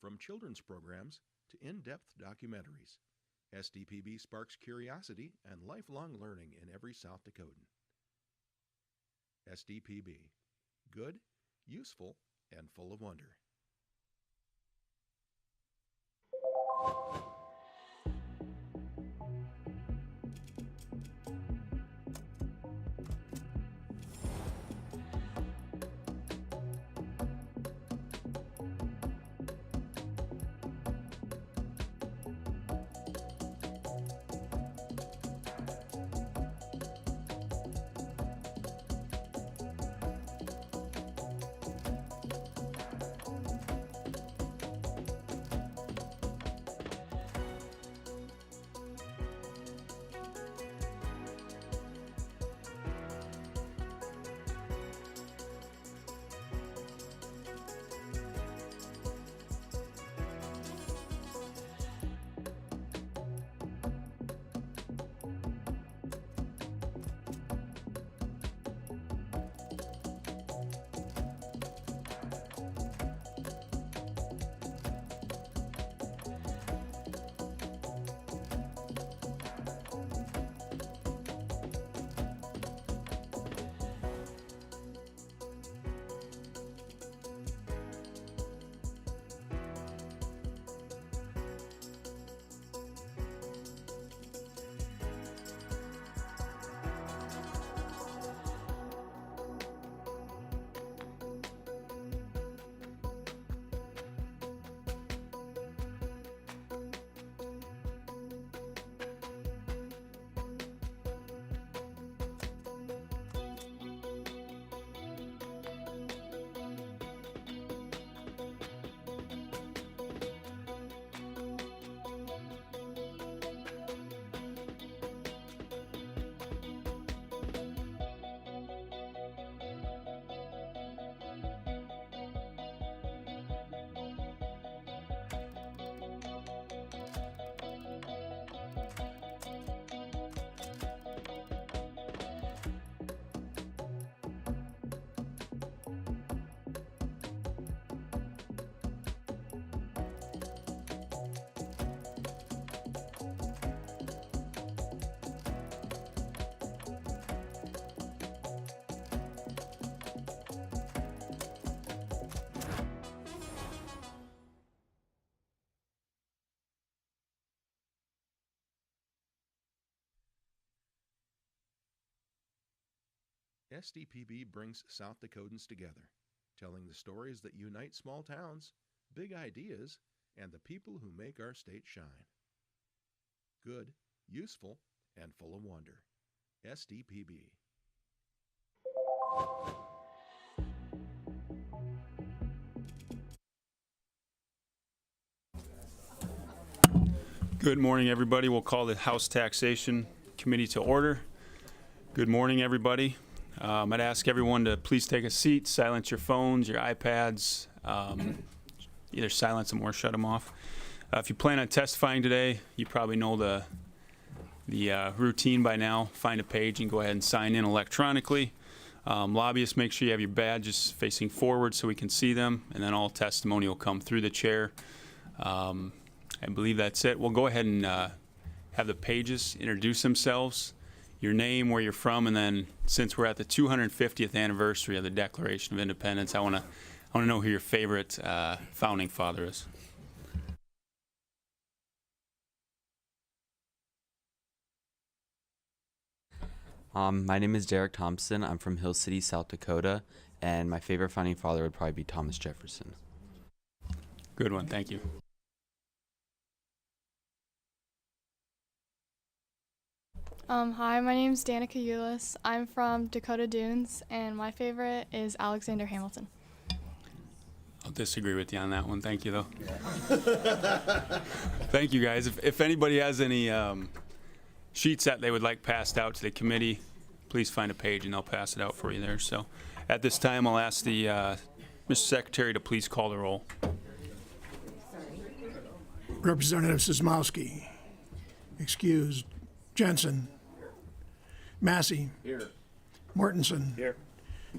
From children's programs to in-depth documentaries, SDPB sparks curiosity and lifelong learning in every South Dakotan. SDPB. Good, useful, and full of wonder. SDPB brings South Dakotans together, telling the stories that unite small towns, big ideas, and the people who make our state shine. Good, useful, and full of wonder. SDPB. Good morning, everybody. We'll call the House Taxation Committee to order. Good morning, everybody. I'd ask everyone to please take a seat, silence your phones, your iPads, either silence them or shut them off. If you plan on testifying today, you probably know the routine by now. Find a page and go ahead and sign in electronically. Lobbyists, make sure you have your badges facing forward so we can see them, and then all testimony will come through the chair. I believe that's it. We'll go ahead and have the pages introduce themselves, your name, where you're from, and then since we're at the 250th anniversary of the Declaration of Independence, I want to know who your favorite founding father is. My name is Derek Thompson. I'm from Hill City, South Dakota, and my favorite founding father would probably be Thomas Jefferson. Good one, thank you. Hi, my name's Danica Eulis. I'm from Dakota Dunes, and my favorite is Alexander Hamilton. I'll disagree with you on that one. Thank you, though. Thank you, guys. If anybody has any sheets that they would like passed out to the committee, please find a page and they'll pass it out for you there. So at this time, I'll ask the Mr. Secretary to please call the roll. Representative Sosmowski. Excused. Jensen. Massey. Here. Mortensen. Here.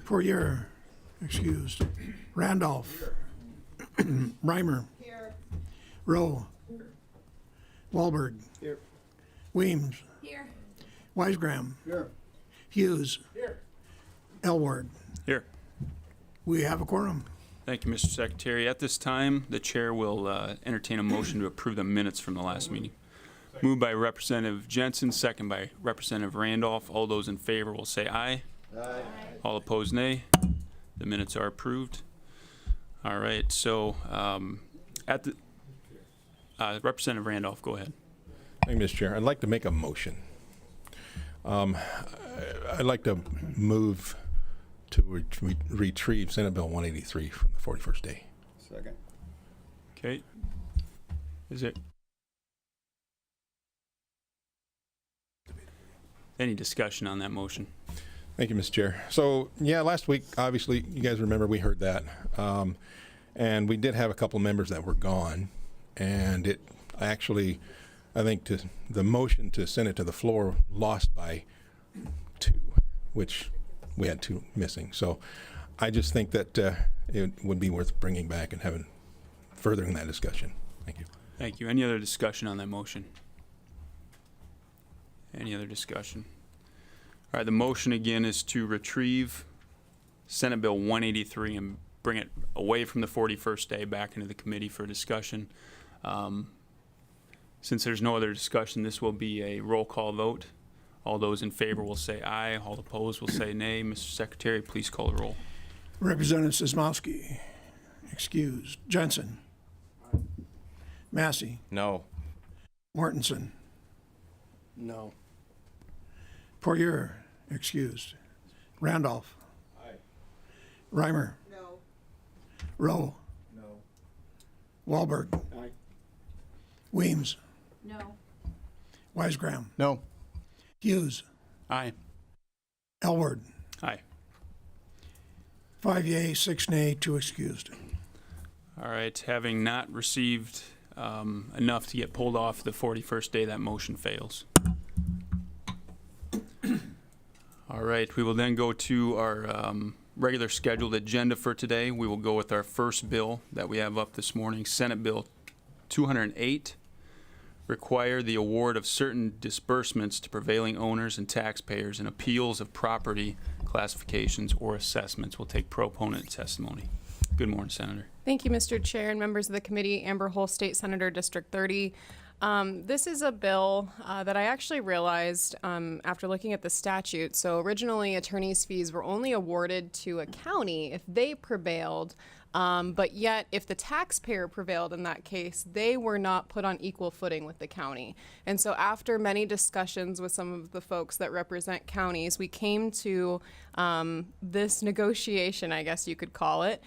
Fourier. Excused. Randolph. Reimer. Here. Rowe. Wahlberg. Here. Weems. Here. Weisgram. Here. Hughes. Here. Elward. Here. We have a quorum. Thank you, Mr. Secretary. At this time, the chair will entertain a motion to approve the minutes from the last meeting. Moved by Representative Jensen, second by Representative Randolph. All those in favor will say aye. Aye. All opposed, nay. The minutes are approved. All right, so at the Representative Randolph, go ahead. Thank you, Mr. Chair. I'd like to make a motion. I'd like to move to retrieve Senate Bill 183 from the 41st day. Second. Okay. Is it any discussion on that motion? Thank you, Mr. Chair. So, yeah, last week, obviously, you guys remember we heard that. And we did have a couple members that were gone. And it actually, I think, the motion to send it to the floor lost by 2, which we had 2 missing. So I just think that it would be worth bringing back and having furthering that discussion. Thank you. Thank you. Any other discussion on that motion? Any other discussion? All right, the motion again is to retrieve Senate Bill 183 and bring it away from the 41st day back into the committee for discussion. Since there's no other discussion, this will be a roll call vote. All those in favor will say aye. All opposed will say nay. Mr. Secretary, please call the roll. Representative Sosmowski. Excused. Jensen. Massey. No. Mortensen. No. Poirier. Excused. Randolph. Aye. Reimer. No. Rowe. No. Wahlberg. Aye. Weems. No. Weisgram. No. Hughes. Aye. Elward. Aye. 5 yea, 6 nay, 2 excused. All right, having not received enough to get pulled off the 41st day, that motion fails. All right, we will then go to our regular scheduled agenda for today. We will go with our first bill that we have up this morning, Senate Bill 208, require the award of certain disbursements to prevailing owners and taxpayers in appeals of property classifications or assessments. We'll take proponent testimony. Good morning, Senator. Thank you, Mr. Chair and members of the committee. Amber Hull, State Senator, District 30. This is a bill that I actually realized after looking at the statute. So originally, attorney's fees were only awarded to a county if they prevailed. But yet, if the taxpayer prevailed in that case, they were not put on equal footing with the county. And so after many discussions with some of the folks that represent counties, we came to this negotiation, I guess you could call it.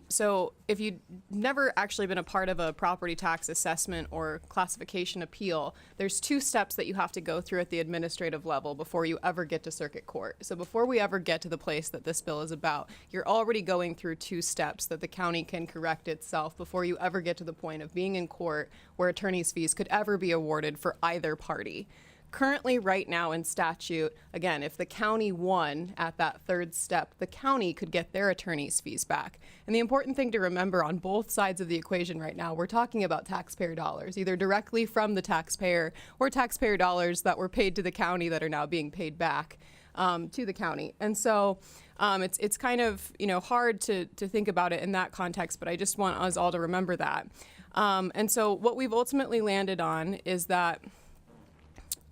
So if you've never actually been a part of a property tax assessment or classification appeal, there's 2 steps that you have to go through at the administrative level before you ever get to circuit court. So before we ever get to the place that this bill is about, you're already going through 2 steps that the county can correct itself before you ever get to the point of being in court where attorney's fees could ever be awarded for either party. Currently, right now in statute, again, if the county won at that 3rd step, the county could get their attorney's fees back. And the important thing to remember on both sides of the equation right now, we're talking about taxpayer dollars, either directly from the taxpayer or taxpayer dollars that were paid to the county that are now being paid back to the county. And so it's kind of, hard to think about it in that context, but I just want us all to remember that. And so what we've ultimately landed on is that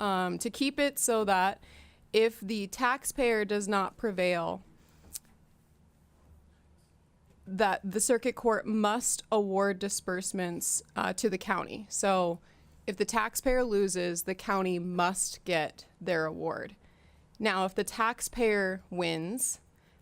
to keep it so that if the taxpayer does not prevail, that the circuit court must award disbursements to the county. So if the taxpayer loses, the county must get their award. Now, if the taxpayer wins,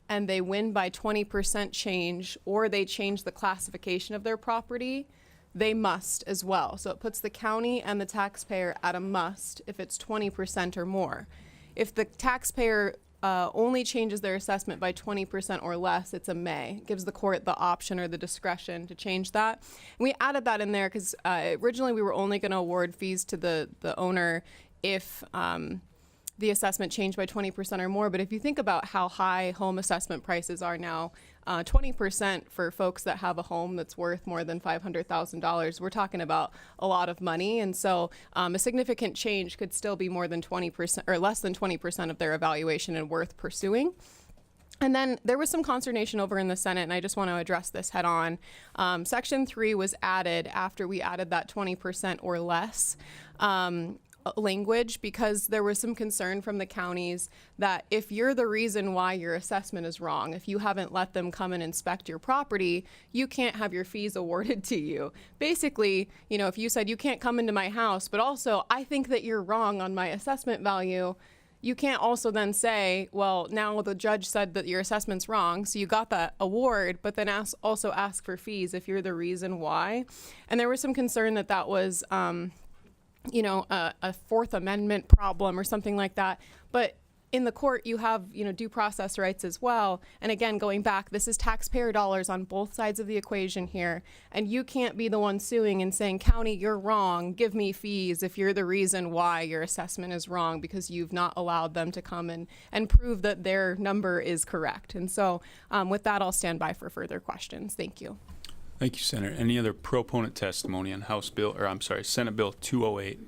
and they win by 20% change, or they change the classification of their property, they must as well. So it puts the county and the taxpayer at a must if it's 20% or more. If the taxpayer only changes their assessment by 20% or less, it's a may. It gives the court the option or the discretion to change that. And we added that in there because originally we were only going to award fees to the owner if the assessment changed by 20% or more. But if you think about how high home assessment prices are now, 20% for folks that have a home that's worth more than $500,000, we're talking about a lot of money. And so a significant change could still be more than 20% or less than 20% of their evaluation and worth pursuing. And then there was some consternation over in the Senate, and I just want to address this head on. Section 3 was added after we added that 20% or less language, because there was some concern from the counties that if you're the reason why your assessment is wrong, if you haven't let them come and inspect your property, you can't have your fees awarded to you. Basically, you know, if you said you can't come into my house, but also I think that you're wrong on my assessment value, you can't also then say, well, now the judge said that your assessment's wrong, so you got that award, but then also ask for fees if you're the reason why. And there was some concern that that was you know, a Fourth Amendment problem or something like that. But in the court, you have, you know, due process rights as well. And again, going back, this is taxpayer dollars on both sides of the equation here. And you can't be the one suing and saying, county, you're wrong, give me fees if you're the reason why your assessment is wrong, because you've not allowed them to come and prove that their number is correct. And so with that, I'll stand by for further questions. Thank you. Thank you, Senator. Any other proponent testimony on Senate Bill 208?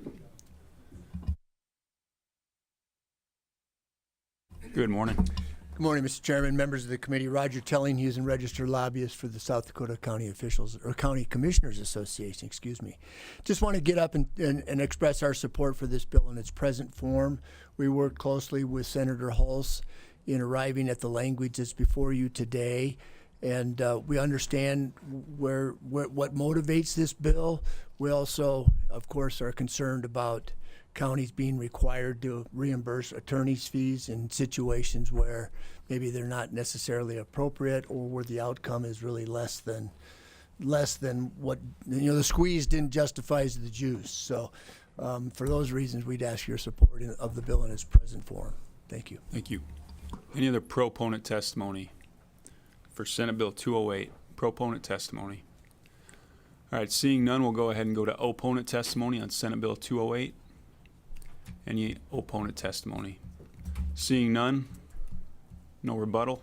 Good morning. Good morning, Mr. Chairman, members of the committee. Roger Tellinghuse, and registered lobbyist for the South Dakota County Officials or County Commissioners Association. Excuse me. Just want to get up and express our support for this bill in its present form. We worked closely with Senator Hulse in arriving at the language that's before you today. And we understand what motivates this bill. We also, of course, are concerned about counties being required to reimburse attorney's fees in situations where maybe they're not necessarily appropriate, or where the outcome is really less than what, you know, the squeeze didn't justify the juice. So for those reasons, we'd ask your support of the bill in its present form. Thank you. Thank you. Any other proponent testimony for Senate Bill 208? Proponent testimony. All right, seeing none, we'll go ahead and go to opponent testimony on Senate Bill 208. Any opponent testimony? Seeing none, no rebuttal,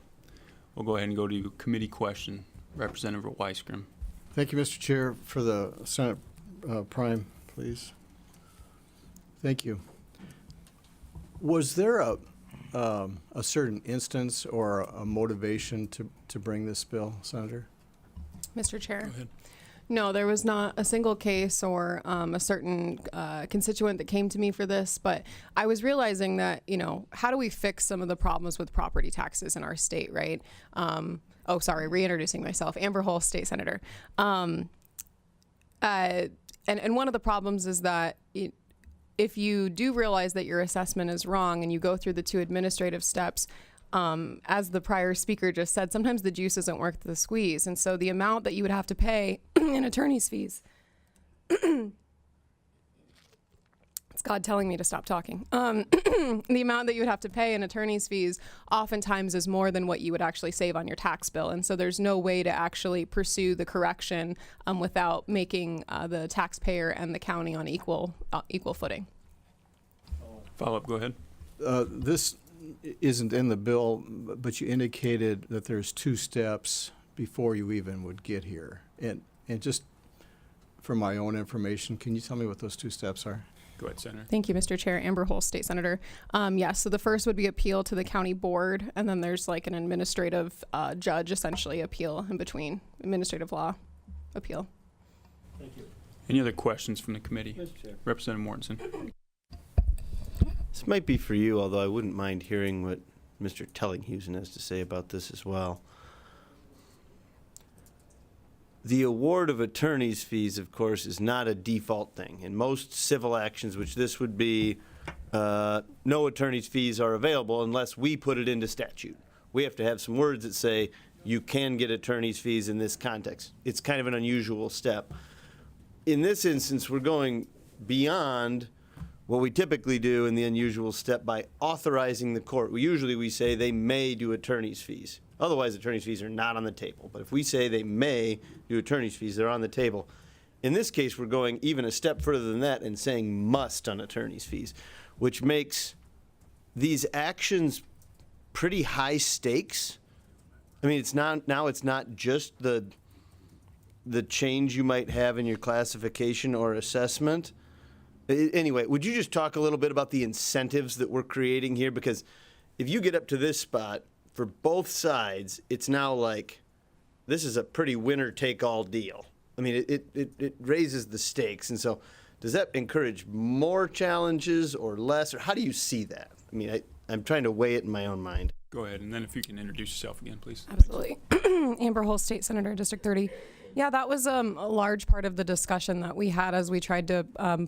we'll go ahead and go to committee question. Representative Weisgrim. Thank you, Mr. Chair. For the Senate Prime, please. Thank you. Was there a certain instance or a motivation to bring this bill, Senator? Mr. Chair. Go ahead. No, there was not a single case or a certain constituent that came to me for this, but I was realizing that, you know, how do we fix some of the problems with property taxes in our state, right? Reintroducing myself, Amber Hulse, state senator. And one of the problems is that if you do realize that your assessment is wrong and you go through the 2 administrative steps, as the prior speaker just said, sometimes the juice isn't worth the squeeze. And so the amount that you would have to pay in attorney's fees, it's God telling me to stop talking. The amount that you would have to pay in attorney's fees oftentimes is more than what you would actually save on your tax bill. And so there's no way to actually pursue the correction without making the taxpayer and the county on equal footing. Follow up, go ahead. This isn't in the bill, but you indicated that there's 2 steps before you even would get here. And just for my own information, can you tell me what those 2 steps are? Go ahead, Senator. Thank you, Mr. Chair. Amber Hulse, state senator. Yes, so the first would be appeal to the county board, and then there's like an administrative judge, essentially, appeal in between, administrative law appeal. Thank you. Any other questions from the committee? Mr. Chair. Representative Mortensen. This might be for you, although I wouldn't mind hearing what Mr. Tellinghuse has to say about this as well. The award of attorney's fees, of course, is not a default thing. In most civil actions, which this would be, no attorney's fees are available unless we put it into statute. We have to have some words that say you can get attorney's fees in this context. It's kind of an unusual step. In this instance, we're going beyond what we typically do in the unusual step by authorizing the court. We say they may do attorney's fees. Otherwise, attorney's fees are not on the table. But if we say they may do attorney's fees, they're on the table. In this case, we're going even a step further than that and saying must on attorney's fees, which makes these actions pretty high stakes? I mean, it's not just the change you might have in your classification or assessment. Anyway, would you just talk a little bit about the incentives that we're creating here? Because if you get up to this spot, for both sides, it's now like, this is a pretty winner-take-all deal. I mean, it raises the stakes. And so does that encourage more challenges or less? Or how do you see that? I mean, I'm trying to weigh it in my own mind. Go ahead, and then if you can introduce yourself again, please. Absolutely. Amber Hole, State Senator, District 30. Yeah, that was a large part of the discussion that we had as we tried to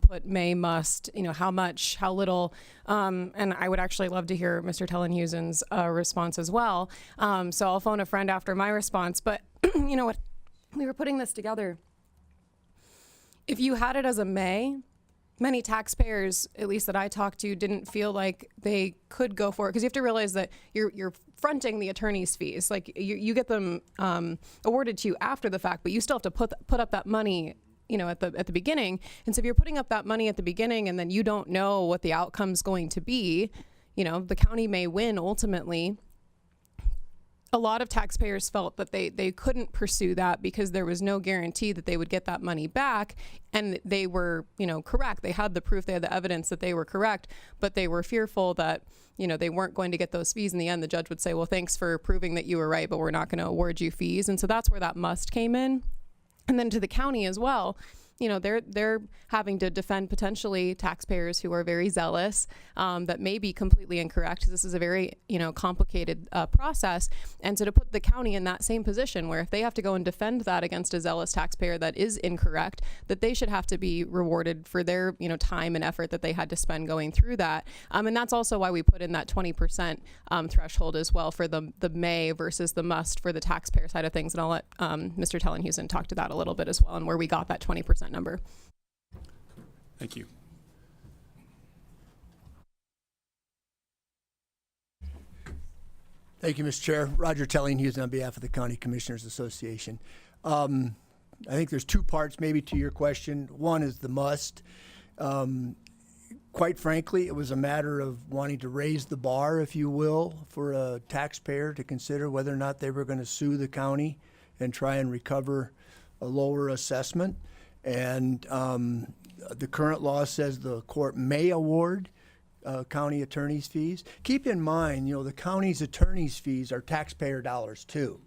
put may, must, how much, how little. And I would actually love to hear Mr. Tellenhuisen's response as well. So I'll phone a friend after my response. But you know what? We were putting this together. If you had it as a may, many taxpayers, at least that I talked to, didn't feel like they could go for it, because you have to realize that you're fronting the attorney's fees. Like you get them awarded to you after the fact, but you still have to put up that money, at the beginning. And so if you're putting up that money at the beginning and then you don't know what the outcome's going to be, the county may win ultimately. A lot of taxpayers felt that they couldn't pursue that because there was no guarantee that they would get that money back. And they were, correct. They had the proof, they had the evidence that they were correct, but they were fearful that, they weren't going to get those fees. In the end, the judge would say, well, thanks for proving that you were right, but we're not going to award you fees. And so that's where that must came in. And then to the county as well. They're having to defend potentially taxpayers who are very zealous, that may be completely incorrect. This is a very, complicated process. And so to put the county in that same position where if they have to go and defend that against a zealous taxpayer that is incorrect, that they should have to be rewarded for their, time and effort that they had to spend going through that. And that's also why we put in that 20% threshold as well for the may versus the must for the taxpayer side of things. And I'll let Mr. Tellenhuisen talk to that a little bit as well and where we got that 20% number. Thank you. Thank you, Mr. Chair. Roger Tellenhuisen on behalf of the County Commissioners Association. I think there's two parts maybe to your question. One is the must. Quite frankly, it was a matter of wanting to raise the bar, if you will, for a taxpayer to consider whether or not they were going to sue the county and try and recover a lower assessment. And the current law says the court may award county attorney's fees. Keep in mind, the county's attorney's fees are taxpayer dollars too.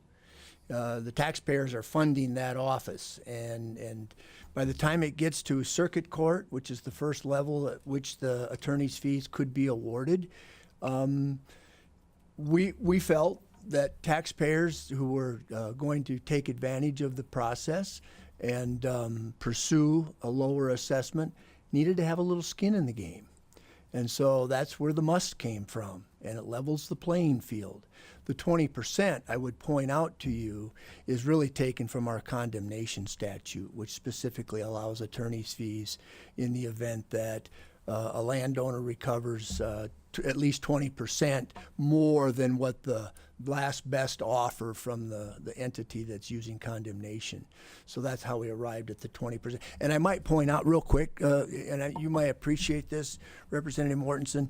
The taxpayers are funding that office, and by the time it gets to circuit court, which is the first level at which the attorney's fees could be awarded, we felt that taxpayers who were going to take advantage of the process and pursue a lower assessment needed to have a little skin in the game. And so that's where the must came from, and it levels the playing field. The 20%, I would point out to you, is really taken from our condemnation statute, which specifically allows attorney's fees in the event that a landowner recovers at least 20% more than what the last best offer from the entity that's using condemnation. So that's how we arrived at the 20%. And I might point out real quick, you might appreciate this, Representative Mortensen,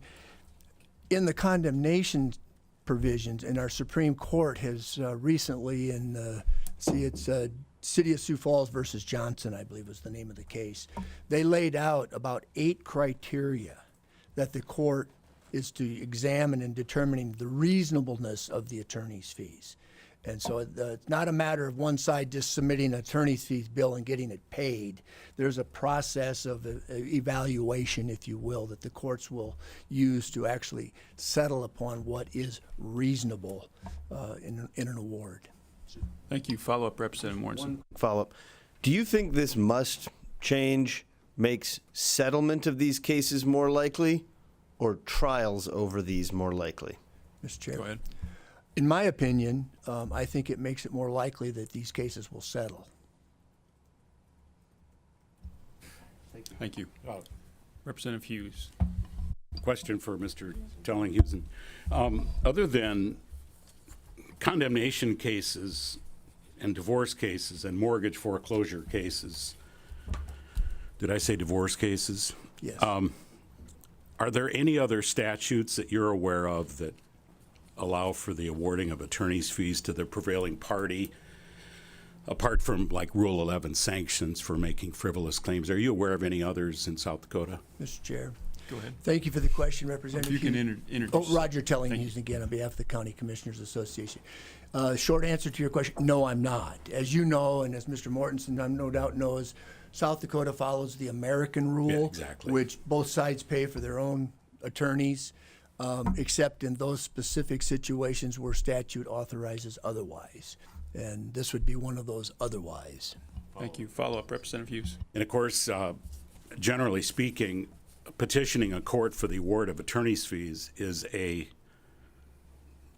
in the condemnation provisions, and our Supreme Court has recently it's City of Sioux Falls versus Johnson, I believe was the name of the case. They laid out about 8 criteria that the court is to examine in determining the reasonableness of the attorney's fees. And so it's not a matter of one side just submitting an attorney's fees bill and getting it paid. There's a process of evaluation, if you will, that the courts will use to actually settle upon what is reasonable in an award. Thank you. Follow-up, Representative Mortensen. One follow-up. Do you think this must change makes settlement of these cases more likely, or trials over these more likely? Mr. Chair. Go ahead. In my opinion, I think it makes it more likely that these cases will settle. Thank you. Representative Hughes. Question for Mr. Tellenhuisen. Other than condemnation cases and divorce cases and mortgage foreclosure cases, did I say divorce cases? Yes. Are there any other statutes that you're aware of that allow for the awarding of attorney's fees to the prevailing party, apart from like Rule 11 sanctions for making frivolous claims? Are you aware of any others in South Dakota? Mr. Chair. Go ahead. Thank you for the question, Representative. You can Hughes. introduce. Oh, Roger Tellinghuse again on behalf of the County Commissioners Association. Short answer to your question, no, I'm not. As you know, and as Mr. Mortensen no doubt knows, South Dakota follows the American rule, Yeah, exactly. which both sides pay for their own attorneys, except in those specific situations where statute authorizes otherwise. And this would be one of those otherwise. Thank you. Follow up, Representative Hughes. And of course, generally speaking, petitioning a court for the award of attorney's fees is a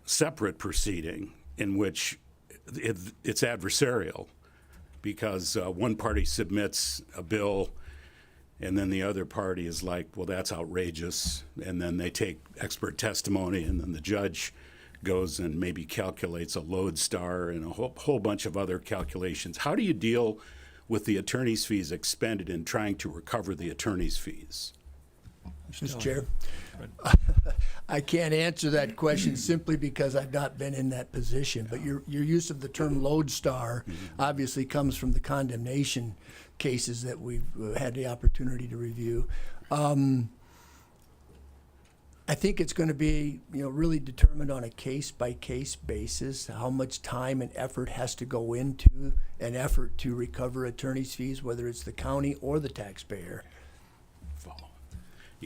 separate proceeding in which it's adversarial, because one party submits a bill and then the other party is like, well, that's outrageous. And then they take expert testimony, and then the judge goes and maybe calculates a lodestar and a whole bunch of other calculations. How do you deal with the attorney's fees expended in trying to recover the attorney's fees? Mr. Chair, I can't answer that question simply because I've not been in that position. But your use of the term lodestar obviously comes from the condemnation cases that we've had the opportunity to review. I think it's going to be, really determined on a case-by-case basis how much time and effort has to go into an effort to recover attorney's fees, whether it's the county or the taxpayer.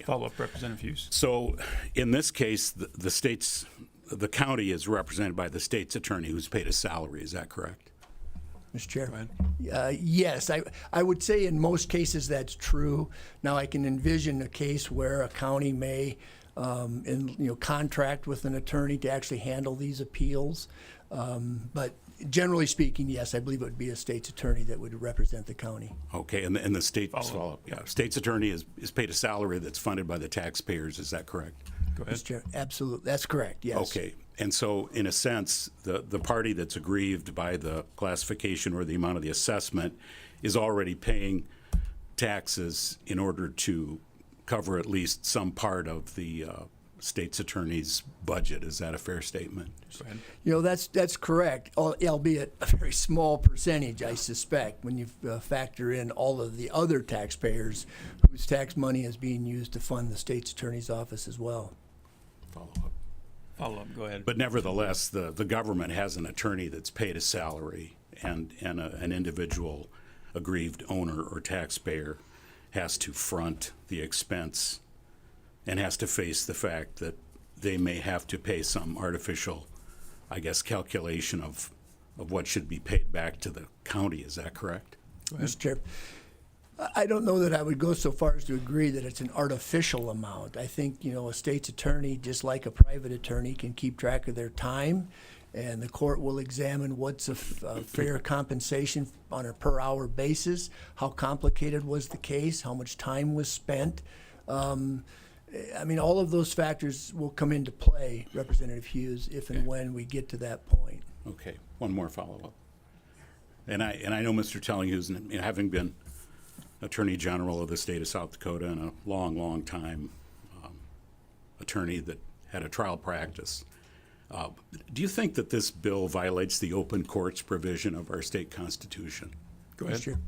Follow up, Representative Hughes. So in this case, the county is represented by the state's attorney who's paid a salary. Is that correct? Mr. Chair? Yes, I would say in most cases that's true. Now, I can envision a case where a county may contract with an attorney to actually handle these appeals. But generally speaking, yes, I believe it would be a state's attorney that would represent the county. Okay, and the state's attorney is paid a salary that's funded by the taxpayers. Is that correct? Go ahead. Mr. Chair, absolutely, that's correct, yes. Okay, and so in a sense, the party that's aggrieved by the classification or the amount of the assessment is already paying taxes in order to cover at least some part of the state's attorney's budget. Is that a fair statement? Go ahead. That's correct, albeit a very small percentage, I suspect, when you factor in all of the other taxpayers whose tax money is being used to fund the state's attorney's office as well. Follow up. Go ahead. But nevertheless, the government has an attorney that's paid a salary, and an individual aggrieved owner or taxpayer has to front the expense and has to face the fact that they may have to pay some artificial, calculation of what should be paid back to the county. Is that correct? Mr. Chair, I don't know that I would go so far as to agree that it's an artificial amount. I think, a state's attorney, just like a private attorney, can keep track of their time, and the court will examine what's a fair compensation on a per hour basis, how complicated was the case, how much time was spent. All of those factors will come into play, Representative Hughes, if and when we get to that point. Okay, one more follow-up. And I know Mr. Tellinghuse, having been Attorney General of the state of South Dakota and a long, long time attorney that had a trial practice, do you think that this bill violates the open courts provision of our state constitution? Go ahead. Sure.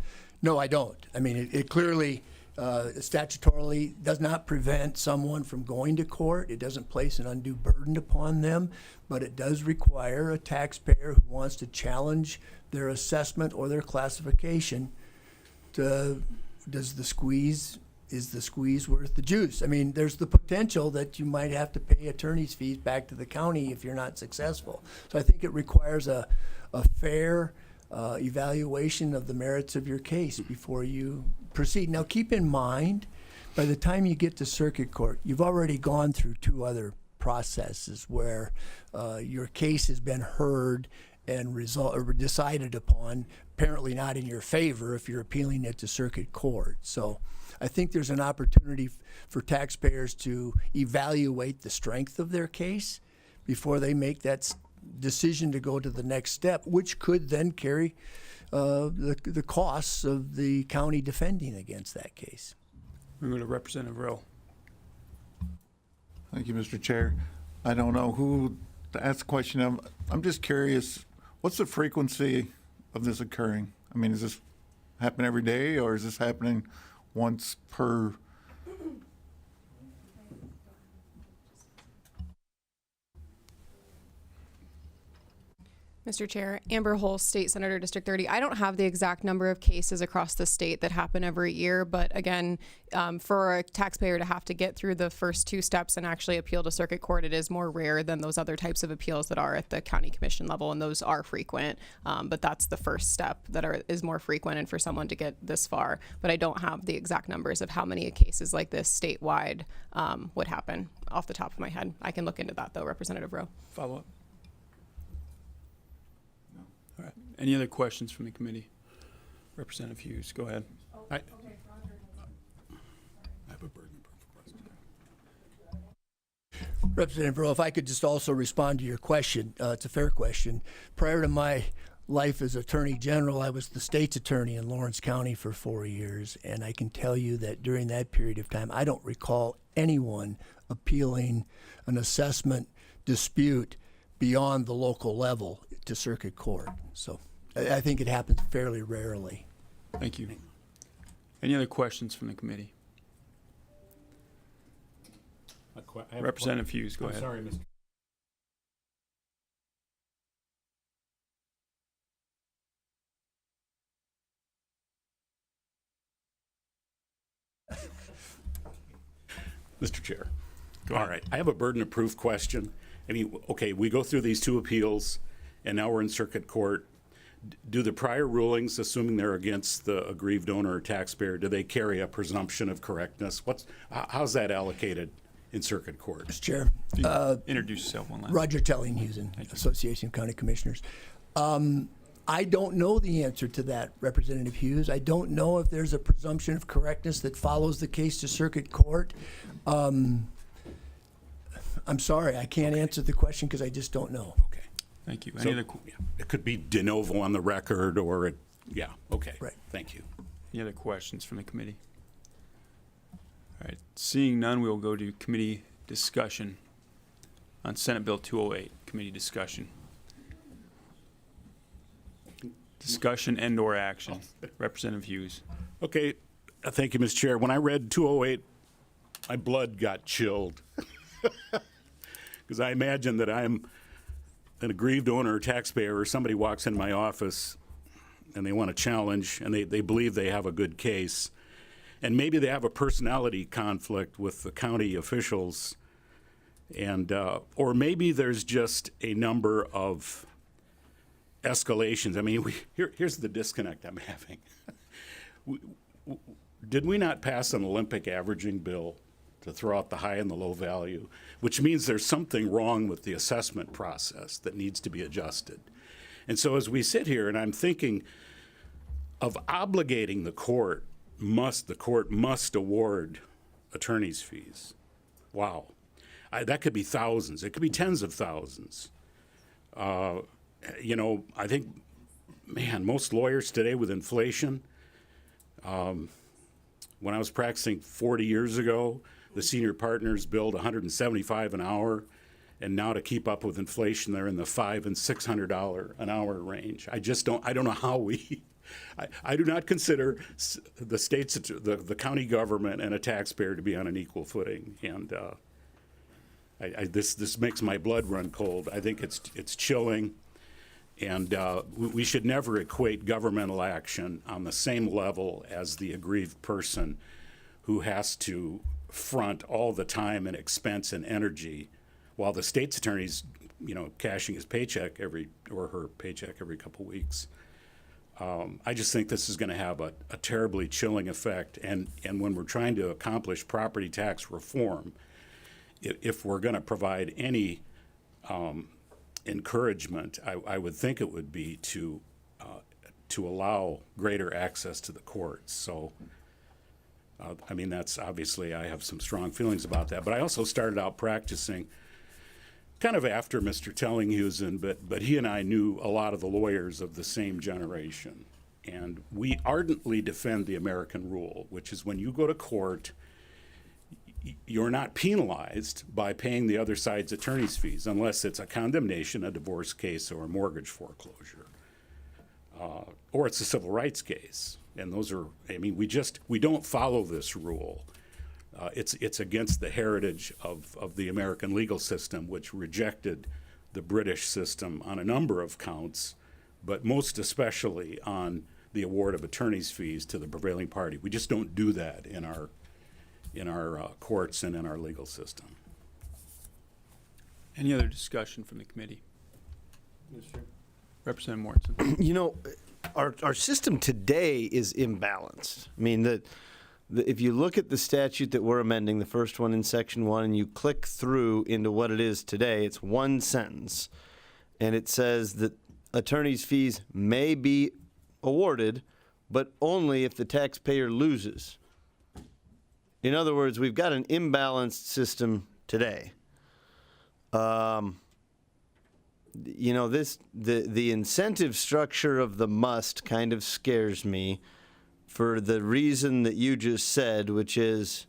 No, I don't. It clearly statutorily does not prevent someone from going to court. It doesn't place an undue burden upon them, but it does require a taxpayer who wants to challenge their assessment or their classification to, is the squeeze worth the juice? There's the potential that you might have to pay attorney's fees back to the county if you're not successful. So I think it requires a fair evaluation of the merits of your case before you proceed. Now, keep in mind, by the time you get to circuit court, you've already gone through two other processes where your case has been heard and decided upon, apparently not in your favor if you're appealing it to circuit court. So I think there's an opportunity for taxpayers to evaluate the strength of their case before they make that decision to go to the next step, which could then carry the costs of the county defending against that case. We go to Representative Rowe. Thank you, Mr. Chair. I don't know who to ask the question. I'm just curious, what's the frequency of this occurring? I mean, does this happen every day, or is this happening once per? Mr. Chair, Amber Holst, State Senator, District 30. I don't have the exact number of cases across the state that happen every year, but again, for a taxpayer to have to get through the first two steps and actually appeal to circuit court, it is more rare than those other types of appeals that are at the county commission level, and those are frequent. But that's the first step that is more frequent, and for someone to get this far. But I don't have the exact numbers of how many cases like this statewide would happen off the top of my head. I can look into that though, Representative Rowe. Follow up. All right. Any other questions from the committee? Representative Hughes, go ahead. I have a burden of proof question. Representative Rowe, if I could just also respond to your question. It's a fair question. Prior to my life as Attorney General, I was the state's attorney in Lawrence County for 4 years, and I can tell you that during that period of time, I don't recall anyone appealing an assessment dispute beyond the local level to circuit court. So I think it happens fairly rarely. Thank you. Any other questions from the committee? Representative Hughes, go ahead. Sorry, Mr. Mr. Chair. All right, I have a burden of proof question. I mean, okay, we go through these two appeals, and now we're in circuit court. Do the prior rulings, assuming they're against the aggrieved owner or taxpayer, do they carry a presumption of correctness? How's that allocated in circuit court? Mr. Chair, Introduce yourself one last. Roger Tellinghusen, Association of County Commissioners. I don't know the answer to that, Representative Hughes. I don't know if there's a presumption of correctness that follows the case to circuit court. I'm sorry, I can't answer the question because I just don't know. Okay. Thank you. So, it could be de novo on the record, or okay. Right. Thank you. Any other questions from the committee? All right, seeing none, we will go to committee discussion on Senate Bill 208. Committee discussion. Discussion and/or action. Representative Hughes. Okay, thank you, Mr. Chair. When I read 208, my blood got chilled. Because I imagine that I'm an aggrieved owner or taxpayer, or somebody walks in my office and they want to challenge, and they believe they have a good case. And maybe they have a personality conflict with the county officials, and or maybe there's just a number of escalations. I mean, here's the disconnect I'm having. Did we not pass an Olympic averaging bill to throw out the high and the low value, which means there's something wrong with the assessment process that needs to be adjusted? And so as we sit here, and I'm thinking of obligating the court must award attorney's fees. Wow. That could be thousands. It could be tens of thousands. I think, man, most lawyers today with inflation, when I was practicing 40 years ago, the senior partners billed $175 an hour, and now to keep up with inflation, they're in the $500 and $600 an hour range. I don't know how I do not consider the states, the county government, and a taxpayer to be on an equal footing, and this makes my blood run cold. I think it's chilling, and we should never equate governmental action on the same level as the aggrieved person who has to front all the time and expense and energy, while the state's attorney's, cashing his paycheck her paycheck every couple weeks. I just think this is going to have a terribly chilling effect. And when we're trying to accomplish property tax reform, if we're going to provide any encouragement, I would think it would be to allow greater access to the courts. So, that's obviously, I have some strong feelings about that. But I also started out practicing kind of after Mr. Tellinghusen, but he and I knew a lot of the lawyers of the same generation. And we ardently defend the American rule, which is when you go to court, you're not penalized by paying the other side's attorney's fees unless it's a condemnation, a divorce case, or a mortgage foreclosure, or it's a civil rights case. And those are, I mean, we don't follow this rule. It's against the heritage of the American legal system, which rejected the British system on a number of counts, but most especially on the award of attorney's fees to the prevailing party. We just don't do that in our courts and in our legal system. Any other discussion from the committee? Representative Mortensen. You know, our system today is imbalanced. I mean, if you look at the statute that we're amending, the first one in Section 1, and you click through into what it is today, it's one sentence, and it says that attorney's fees may be awarded, but only if the taxpayer loses. In other words, we've got an imbalanced system today. You know, the incentive structure of the must kind of scares me for the reason that you just said, which is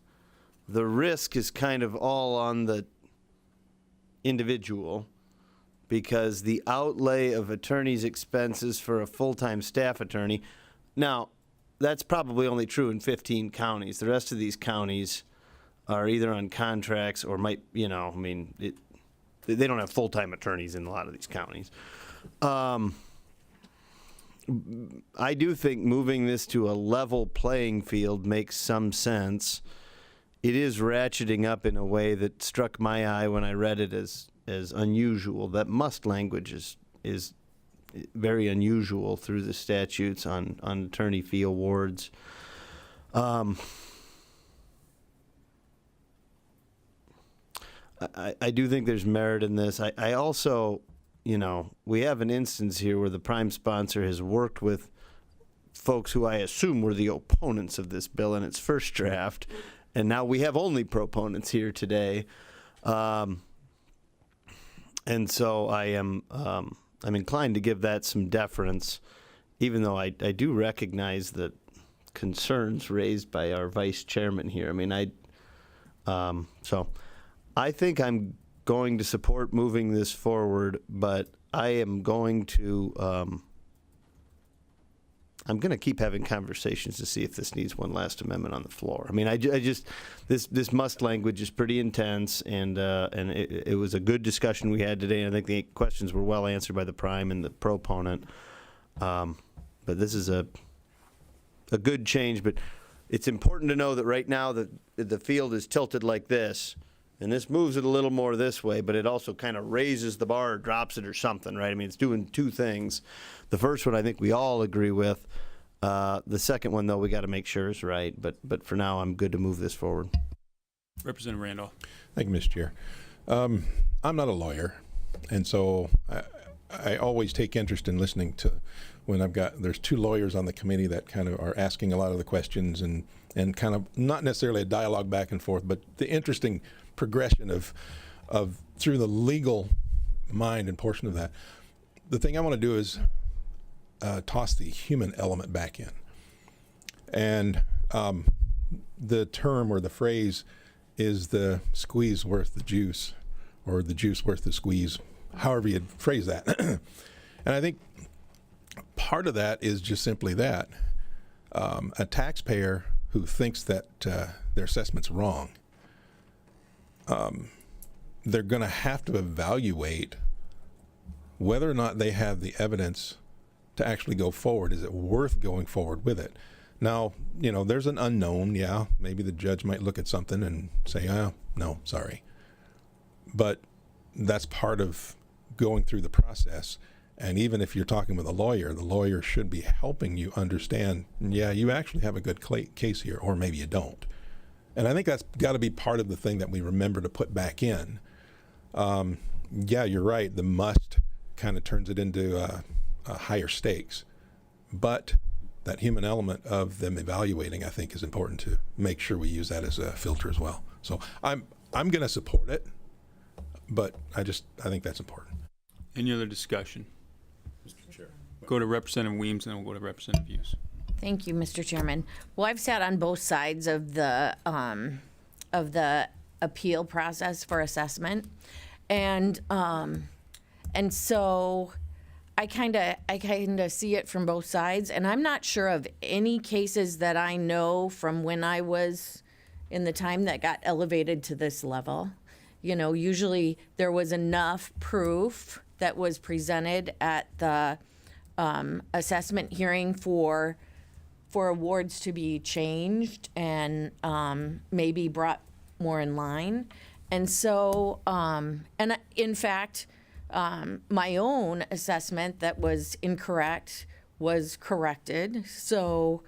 the risk is kind of all on the individual, because the outlay of attorney's expenses for a full-time staff attorney, now, that's probably only true in 15 counties. The rest of these counties are either on contracts or might, you know, I mean, they don't have full-time attorneys in a lot of these counties. I do think moving this to a level playing field makes some sense. It is ratcheting up in a way that struck my eye when I read it as unusual. That must language is very unusual through the statutes on attorney fee awards. I do think there's merit in this. I also, you know, we have an instance here where the prime sponsor has worked with folks who I assume were the opponents of this bill in its first draft, and now we have only proponents here today. And so I'm inclined to give that some deference, even though I do recognize the concerns raised by our vice chairman here. I mean, so I think I'm going to support moving this forward, but I am going to I'm going to keep having conversations to see if this needs one last amendment on the floor. I mean, I just this must language is pretty intense, and it was a good discussion we had today. And I think the questions were well answered by the prime and the proponent. But this is a good change. But it's important to know that right now the field is tilted like this, and this moves it a little more this way, but it also kind of raises the bar or drops it or something, right? I mean, it's doing two things. The first one I think we all agree with. The second one, though, we got to make sure is right. But for now, I'm good to move this forward. Representative Randolph. Thank you, Mr. Chair. I'm not a lawyer, and so I always take interest in listening to when there's two lawyers on the committee that kind of are asking a lot of the questions and kind of not necessarily a dialogue back and forth, but the interesting progression of through the legal mind and portion of that. The thing I want to do is toss the human element back in. And the term or the phrase is the squeeze worth the juice, or the juice worth the squeeze, however you'd phrase that. And I think part of that is just simply that. A taxpayer who thinks that their assessment's wrong, they're going to have to evaluate whether or not they have the evidence to actually go forward. Is it worth going forward with it? Now, you know, there's an unknown. Yeah, maybe the judge might look at something and say, oh, no, sorry. But that's part of going through the process. And even if you're talking with a lawyer, the lawyer should be helping you understand, yeah, you actually have a good case here, or maybe you don't. And I think that's got to be part of the thing that we remember to put back in. Yeah, you're right. The must kind of turns it into higher stakes. But that human element of them evaluating, I think, is important to make sure we use that as a filter as well. So I'm going to support it, but I think that's important. Any other discussion? Mr. Chair. Go to Representative Weems, and then we'll go to Representative Hughes. Thank you, Mr. Chairman. Well, I've sat on both sides of the of the appeal process for assessment. And so I kind of see it from both sides, and I'm not sure of any cases that I know from when I was in the time that got elevated to this level. You know, usually there was enough proof that was presented at the assessment hearing for awards to be changed and maybe brought more in line. And so, and in fact, my own assessment that was incorrect was corrected. So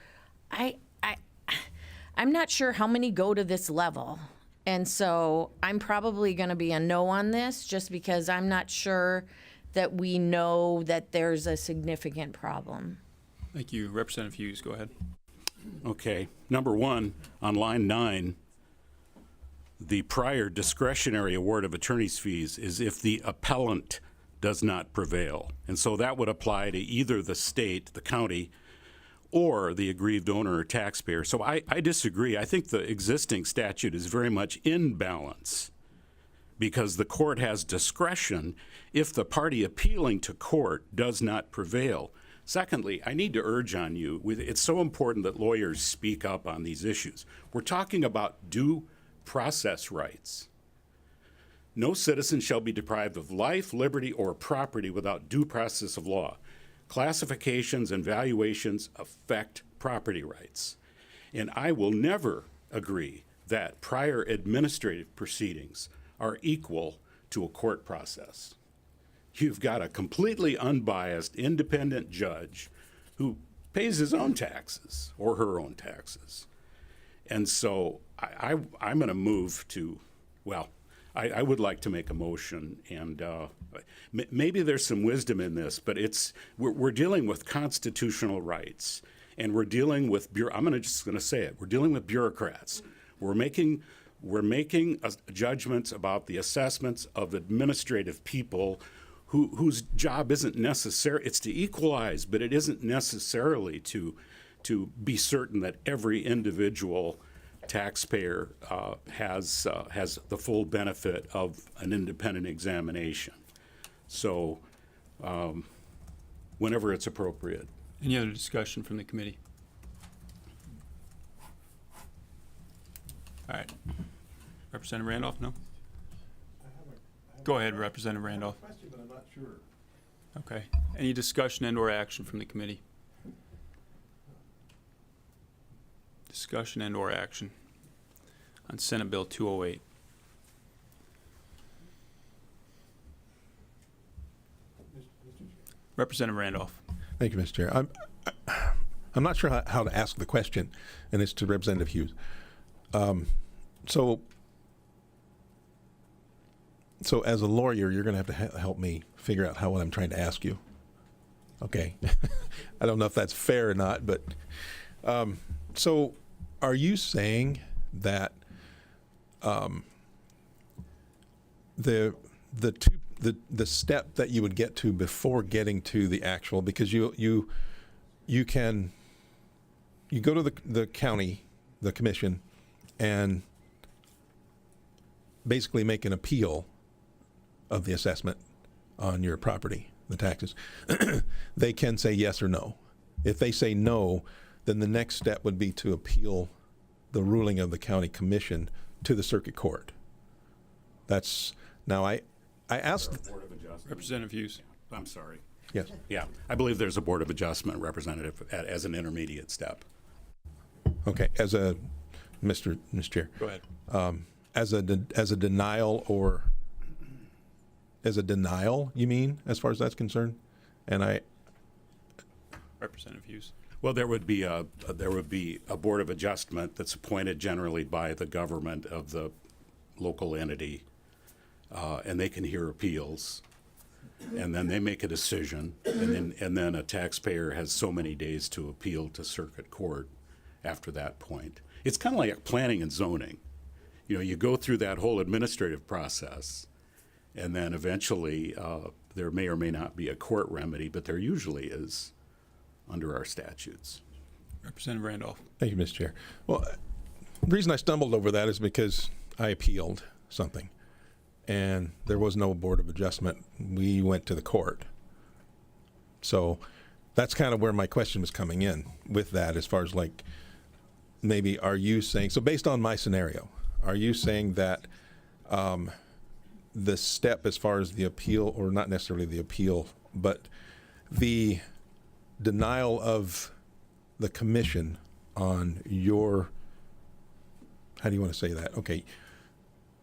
I'm not sure how many go to this level. And so I'm probably going to be a no on this just because I'm not sure that we know that there's a significant problem. Thank you. Representative Hughes, go ahead. Okay. Number one, on line 9, the prior discretionary award of attorney's fees is if the appellant does not prevail. And so that would apply to either the state, the county, or the aggrieved owner or taxpayer. So I disagree. I think the existing statute is very much in balance because the court has discretion if the party appealing to court does not prevail. Secondly, I need to urge on you, it's so important that lawyers speak up on these issues. We're talking about due process rights. No citizen shall be deprived of life, liberty, or property without due process of law. Classifications and valuations affect property rights. And I will never agree that prior administrative proceedings are equal to a court process. You've got a completely unbiased, independent judge who pays his own taxes or her own taxes. And so I'm going to move to, well, I would like to make a motion, and maybe there's some wisdom in this, but we're dealing with constitutional rights, and we're dealing with just going to say it. We're dealing with bureaucrats. We're making judgments about the assessments of administrative people whose job isn't necessary. It's to equalize, but it isn't necessarily to be certain that every individual taxpayer has the full benefit of an independent examination. So whenever it's appropriate. Any other discussion from the committee? All right. Representative Randolph, no? Go ahead, Representative Randolph. I have a question, but I'm not sure. Okay. Any discussion and/or action from the committee? Discussion and/or action on Senate Bill 208. Representative Randolph. Thank you, Mr. Chair. I'm not sure how to ask the question, and it's to Representative Hughes. So as a lawyer, you're going to have to help me figure out what I'm trying to ask you. Okay. I don't know if that's fair or not, but so are you saying that the step that you would get to before getting to the actual, because you go to the county, the commission, and basically make an appeal of the assessment on your property, the taxes. They can say yes or no. If they say no, then the next step would be to appeal the ruling of the county commission to the circuit court. That's, now I asked. Representative Hughes. I'm sorry. Yes. Yeah, I believe there's a Board of Adjustment representative as an intermediate step. Okay, Mr. Chair. Go ahead. As a denial, or as a denial, you mean, as far as that's concerned? And Representative Hughes. Well, there would be a Board of Adjustment that's appointed generally by the government of the local entity, and they can hear appeals, and then they make a decision, and then a taxpayer has so many days to appeal to circuit court after that point. It's kind of like planning and zoning. You know, you go through that whole administrative process, and then eventually there may or may not be a court remedy, but there usually is under our statutes. Representative Randolph. Thank you, Mr. Chair. Well, the reason I stumbled over that is because I appealed something, and there was no Board of Adjustment. We went to the court. So that's kind of where my question was coming in with that, as far as like, maybe are you saying, so based on my scenario, are you saying that the step as far as the appeal, or not necessarily the appeal, but the denial of the commission on your, how do you want to say that? Okay,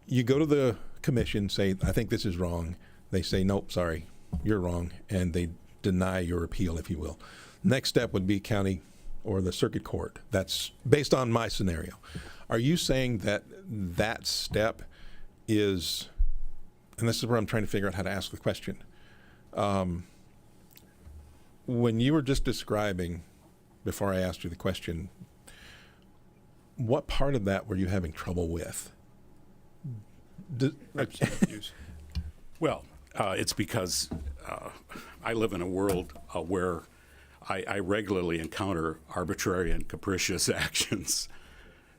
you go to the commission, say, I think this is wrong. They say, nope, sorry, you're wrong, and they deny your appeal, if you will. Next step would be county or the circuit court. That's based on my scenario. Are you saying that that step is, and this is where I'm trying to figure out how to ask the question. When you were just describing, before I asked you the question, what part of that were you having trouble with? Well, it's because I live in a world where I regularly encounter arbitrary and capricious actions.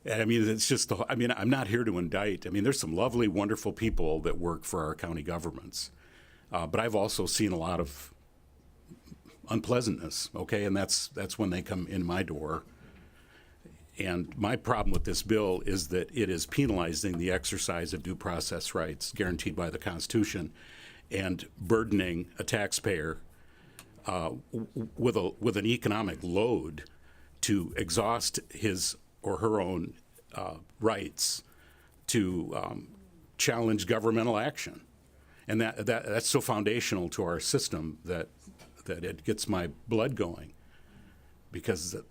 And I mean, it's just, I'm not here to indict. I mean, there's some lovely, wonderful people that work for our county governments. But I've also seen a lot of unpleasantness, okay? And that's when they come in my door. And my problem with this bill is that it is penalizing the exercise of due process rights guaranteed by the Constitution and burdening a taxpayer with an economic load to exhaust his or her own rights to challenge governmental action. And that's so foundational to our system that it gets my blood going, because the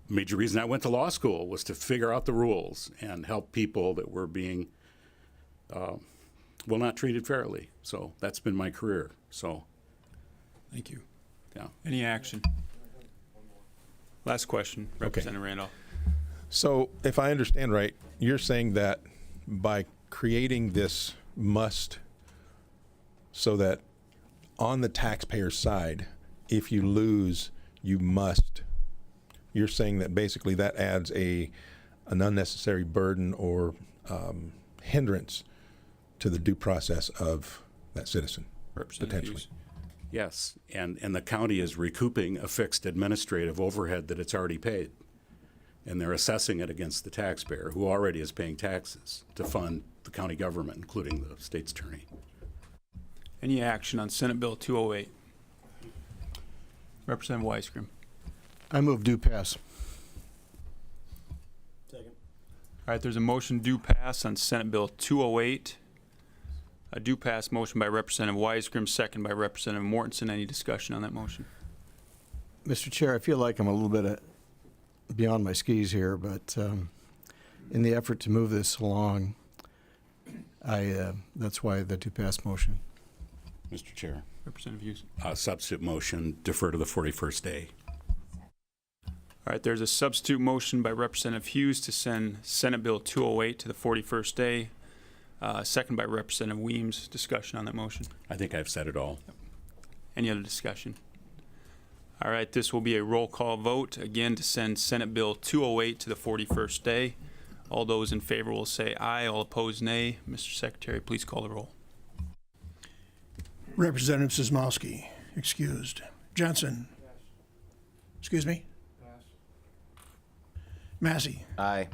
major reason I went to law school was to figure out the rules and help people that were being not treated fairly. So that's been my career. So Thank you. yeah. Any action? Last question, Representative Randolph. So if I understand right, you're saying that by creating this must, so that on the taxpayer side, if you lose, you must, you're saying that basically that adds an unnecessary burden or hindrance to the due process of that citizen, potentially. Yes, and the county is recouping a fixed administrative overhead that it's already paid. And they're assessing it against the taxpayer, who already is paying taxes to fund the county government, including the state's attorney. Any action on Senate Bill 208? Representative Weisgrim. I move due pass. All right, there's a motion due pass on Senate Bill 208. A due pass motion by Representative Weisgrim, second by Representative Mortensen. Any discussion on that motion? Mr. Chair, I feel like I'm a little bit beyond my skis here, but in the effort to move this along, that's why the due pass motion. Mr. Chair. Representative Hughes. Substitute motion, defer to the 41st day. All right, there's a substitute motion by Representative Hughes to send Senate Bill 208 to the 41st day. Second by Representative Weems. Discussion on that motion. I think I've said it all. Any other discussion? All right, this will be a roll call vote, again, to send Senate Bill 208 to the 41st day. All those in favor will say aye, all opposed nay. Mr. Secretary, please call the roll. Representative Sismowski, excused. Jensen. Excuse me? Massey. Aye.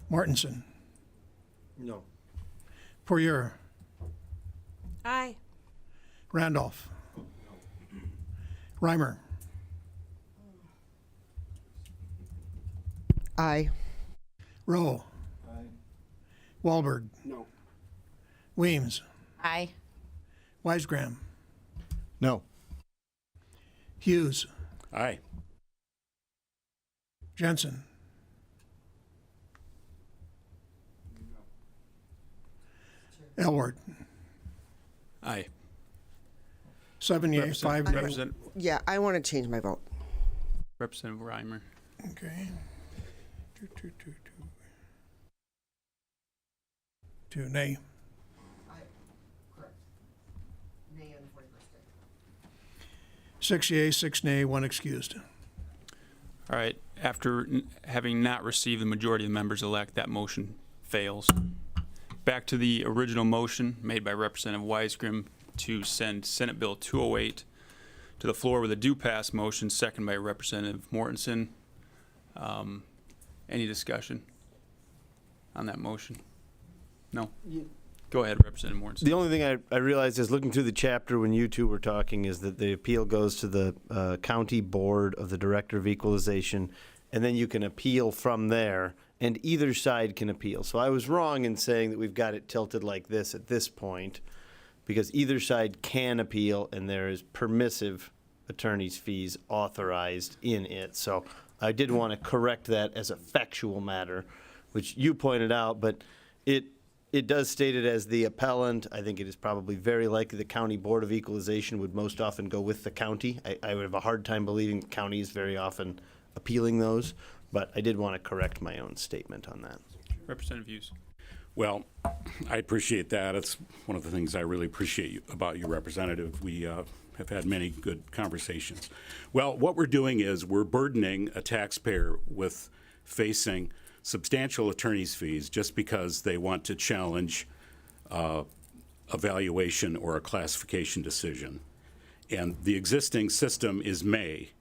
Martinson. No. Poirier. Aye. Randolph. Reimer. Aye. Rowe. Wahlberg. No. Weems. Aye. Weisgram. No. Hughes. Aye. Jensen. Elward. Aye. 7 yeas, 5 nays. Representative, Yeah, I want to change my vote. Representative Reimer. Okay. Two, nay. Nay on the 41st day. 6 yeas, 6 nay, 1 excused. All right, after having not received the majority of the members-elect, that motion fails. Back to the original motion made by Representative Weisgrim to send Senate Bill 208 to the floor with a do-pass motion, second by Representative Mortensen. Any discussion on that motion? No? Go ahead, Representative Mortensen. The only thing I realized is looking through the chapter when you two were talking is that the appeal goes to the County Board of the Director of Equalization, and then you can appeal from there, and either side can appeal. So I was wrong in saying that we've got it tilted like this at this point, because either side can appeal, and there is permissive attorney's fees authorized in it. So I did want to correct that as a factual matter, which you pointed out, but it does state it as the appellant. I think it is probably very likely the County Board of Equalization would most often go with the county. I would have a hard time believing counties very often appealing those, but I did want to correct my own statement on that. Representative Hughes. Well, I appreciate that. It's one of the things I really appreciate about you, Representative. We have had many good conversations. Well, what we're doing is we're burdening a taxpayer with facing substantial attorney's fees just because they want to challenge a valuation or a classification decision. And the existing system is may.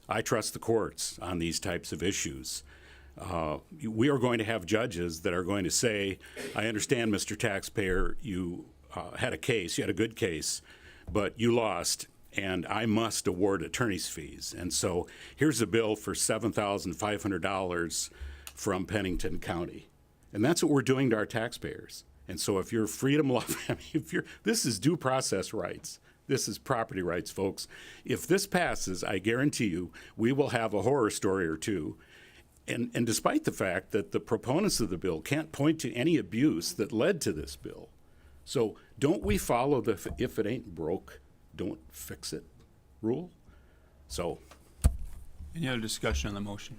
I trust the courts on these types of issues. We are going to have judges that are going to say, I understand, Mr. Taxpayer, you had a case, you had a good case, but you lost, and I must award attorney's fees. And so here's a bill for $7,500 from Pennington County. And that's what we're doing to our taxpayers. And so if you're freedom loving, this is due process rights. This is property rights, folks. If this passes, I guarantee you, we will have a horror story or two. And despite the fact that the proponents of the bill can't point to any abuse that led to this bill. So don't we follow the if it ain't broke, don't fix it rule? So. Any other discussion on the motion?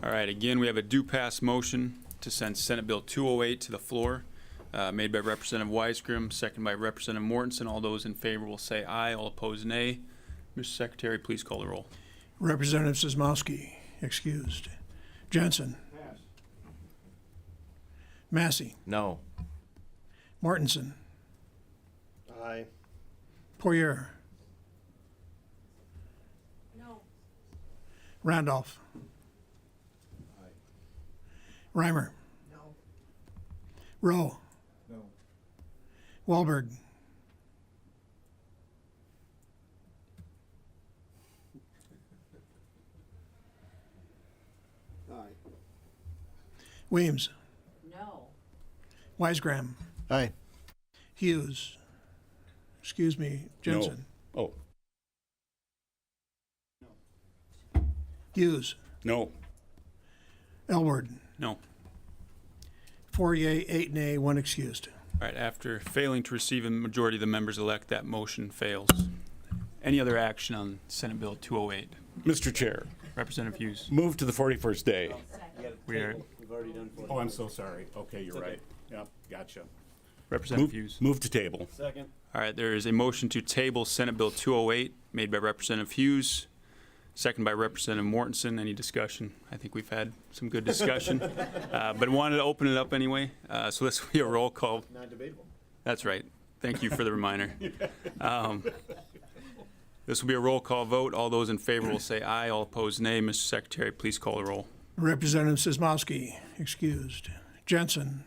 All right, again, we have a do-pass motion to send Senate Bill 208 to the floor, made by Representative Weisgrim, second by Representative Mortensen. All those in favor will say aye. All opposed, nay. Mr. Secretary, please call the roll. Representative Sosmowski, excused. Jensen. Pass. Massey. No. Mortensen. Aye. Poirier. No. Randolph. Reimer. No. Rowe. No. Wahlberg. Aye. Weems. No. Weisgram. Aye. Hughes. Excuse me, Jensen. No. Oh, Hughes. no. Elward. No. 4 yea, 8 nay, 1 excused. All right, after failing to receive a majority of the members-elect, that motion fails. Any other action on Senate Bill 208? Mr. Chair, Representative Hughes. move to the 41st day. We are, We've already done Oh, I'm so sorry. Okay, you're right. Yep, gotcha. Representative Hughes. Move to table. Second. All right, there is a motion to table Senate Bill 208 made by Representative Hughes, second by Representative Mortensen. Any discussion? I think we've had some good discussion, but wanted to open it up anyway. So this will be a roll call. Non-debatable. That's right. Thank you for the reminder. This will be a roll call vote. All those in favor will say aye. All opposed, nay. Mr. Secretary, please call the roll. Representative Sosmowski, excused. Jensen.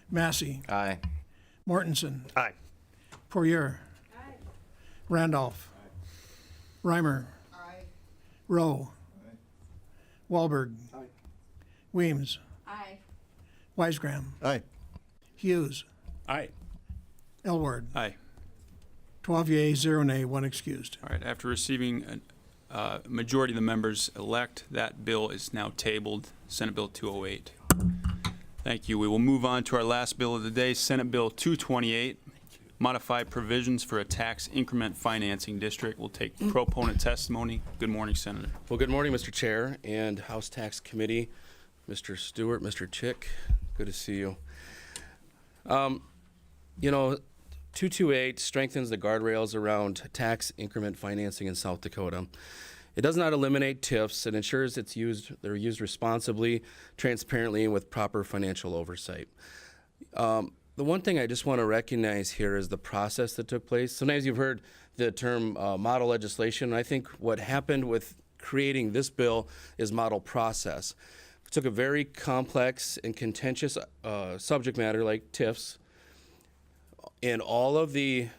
Massey. Aye. Mortensen. Aye. Poirier. Randolph. Reimer. Rowe. Wahlberg. Weems. Aye. Weisgram. Aye. Hughes. Aye. Elward. Aye. 12 yea, 0 nay, 1 excused. All right, after receiving a majority of the members elect, that bill is now tabled, Senate Bill 208. Thank you. We will move on to our last bill of the day, Senate Bill 228, modify provisions for a tax increment financing district. We'll take proponent testimony. Good morning, Senator. Well, good morning, Mr. Chair and House Tax Committee, Mr. Stewart, Mr. Chick. Good to see you. You know, 228 strengthens the guardrails around tax increment financing in South Dakota. It does not eliminate TIFs. It ensures they're used responsibly, transparently, and with proper financial oversight. The one thing I just want to recognize here is the process that took place. Sometimes you've heard the term model legislation. And I think what happened with creating this bill is model process. We took a very complex and contentious subject matter like TIFs, and all of the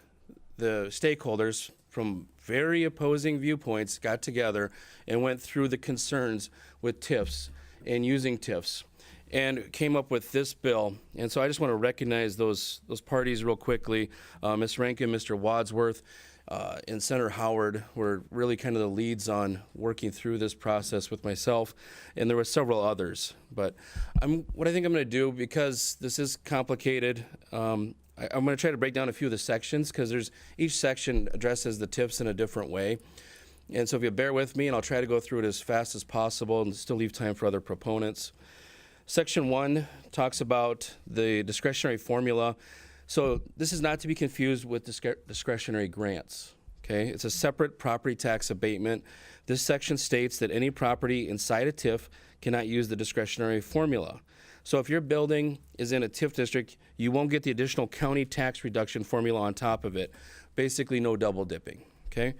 stakeholders from very opposing viewpoints got together and went through the concerns with TIFs and using TIFs, and came up with this bill. And so I just want to recognize those parties real quickly. Ms. Rankin, Mr. Wadsworth, and Senator Howard were really kind of the leads on working through this process with myself, and there were several others. But what I think I'm going to do, because this is complicated, I'm going to try to break down a few of the sections, because each section addresses the TIFs in a different way. And so if you bear with me, and I'll try to go through it as fast as possible and still leave time for other proponents. Section 1 talks about the discretionary formula. So this is not to be confused with discretionary grants. Okay, it's a separate property tax abatement. This section states that any property inside a TIF cannot use the discretionary formula. So if your building is in a TIF district, you won't get the additional county tax reduction formula on top of it. Basically, no double dipping. Okay.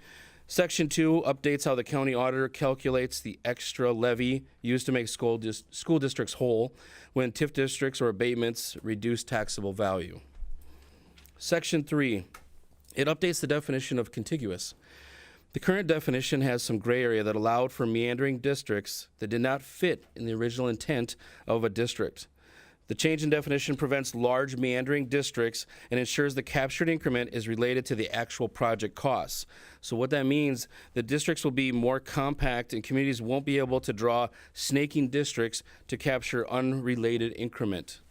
Section 2 updates how the county auditor calculates the extra levy used to make school districts whole when TIF districts or abatements reduce taxable value. Section 3, it updates the definition of contiguous. The current definition has some gray area that allowed for meandering districts that did not fit in the original intent of a district. The change in definition prevents large meandering districts and ensures the captured increment is related to the actual project costs. So what that means, the districts will be more compact and communities won't be able to draw snaking districts to capture unrelated increment.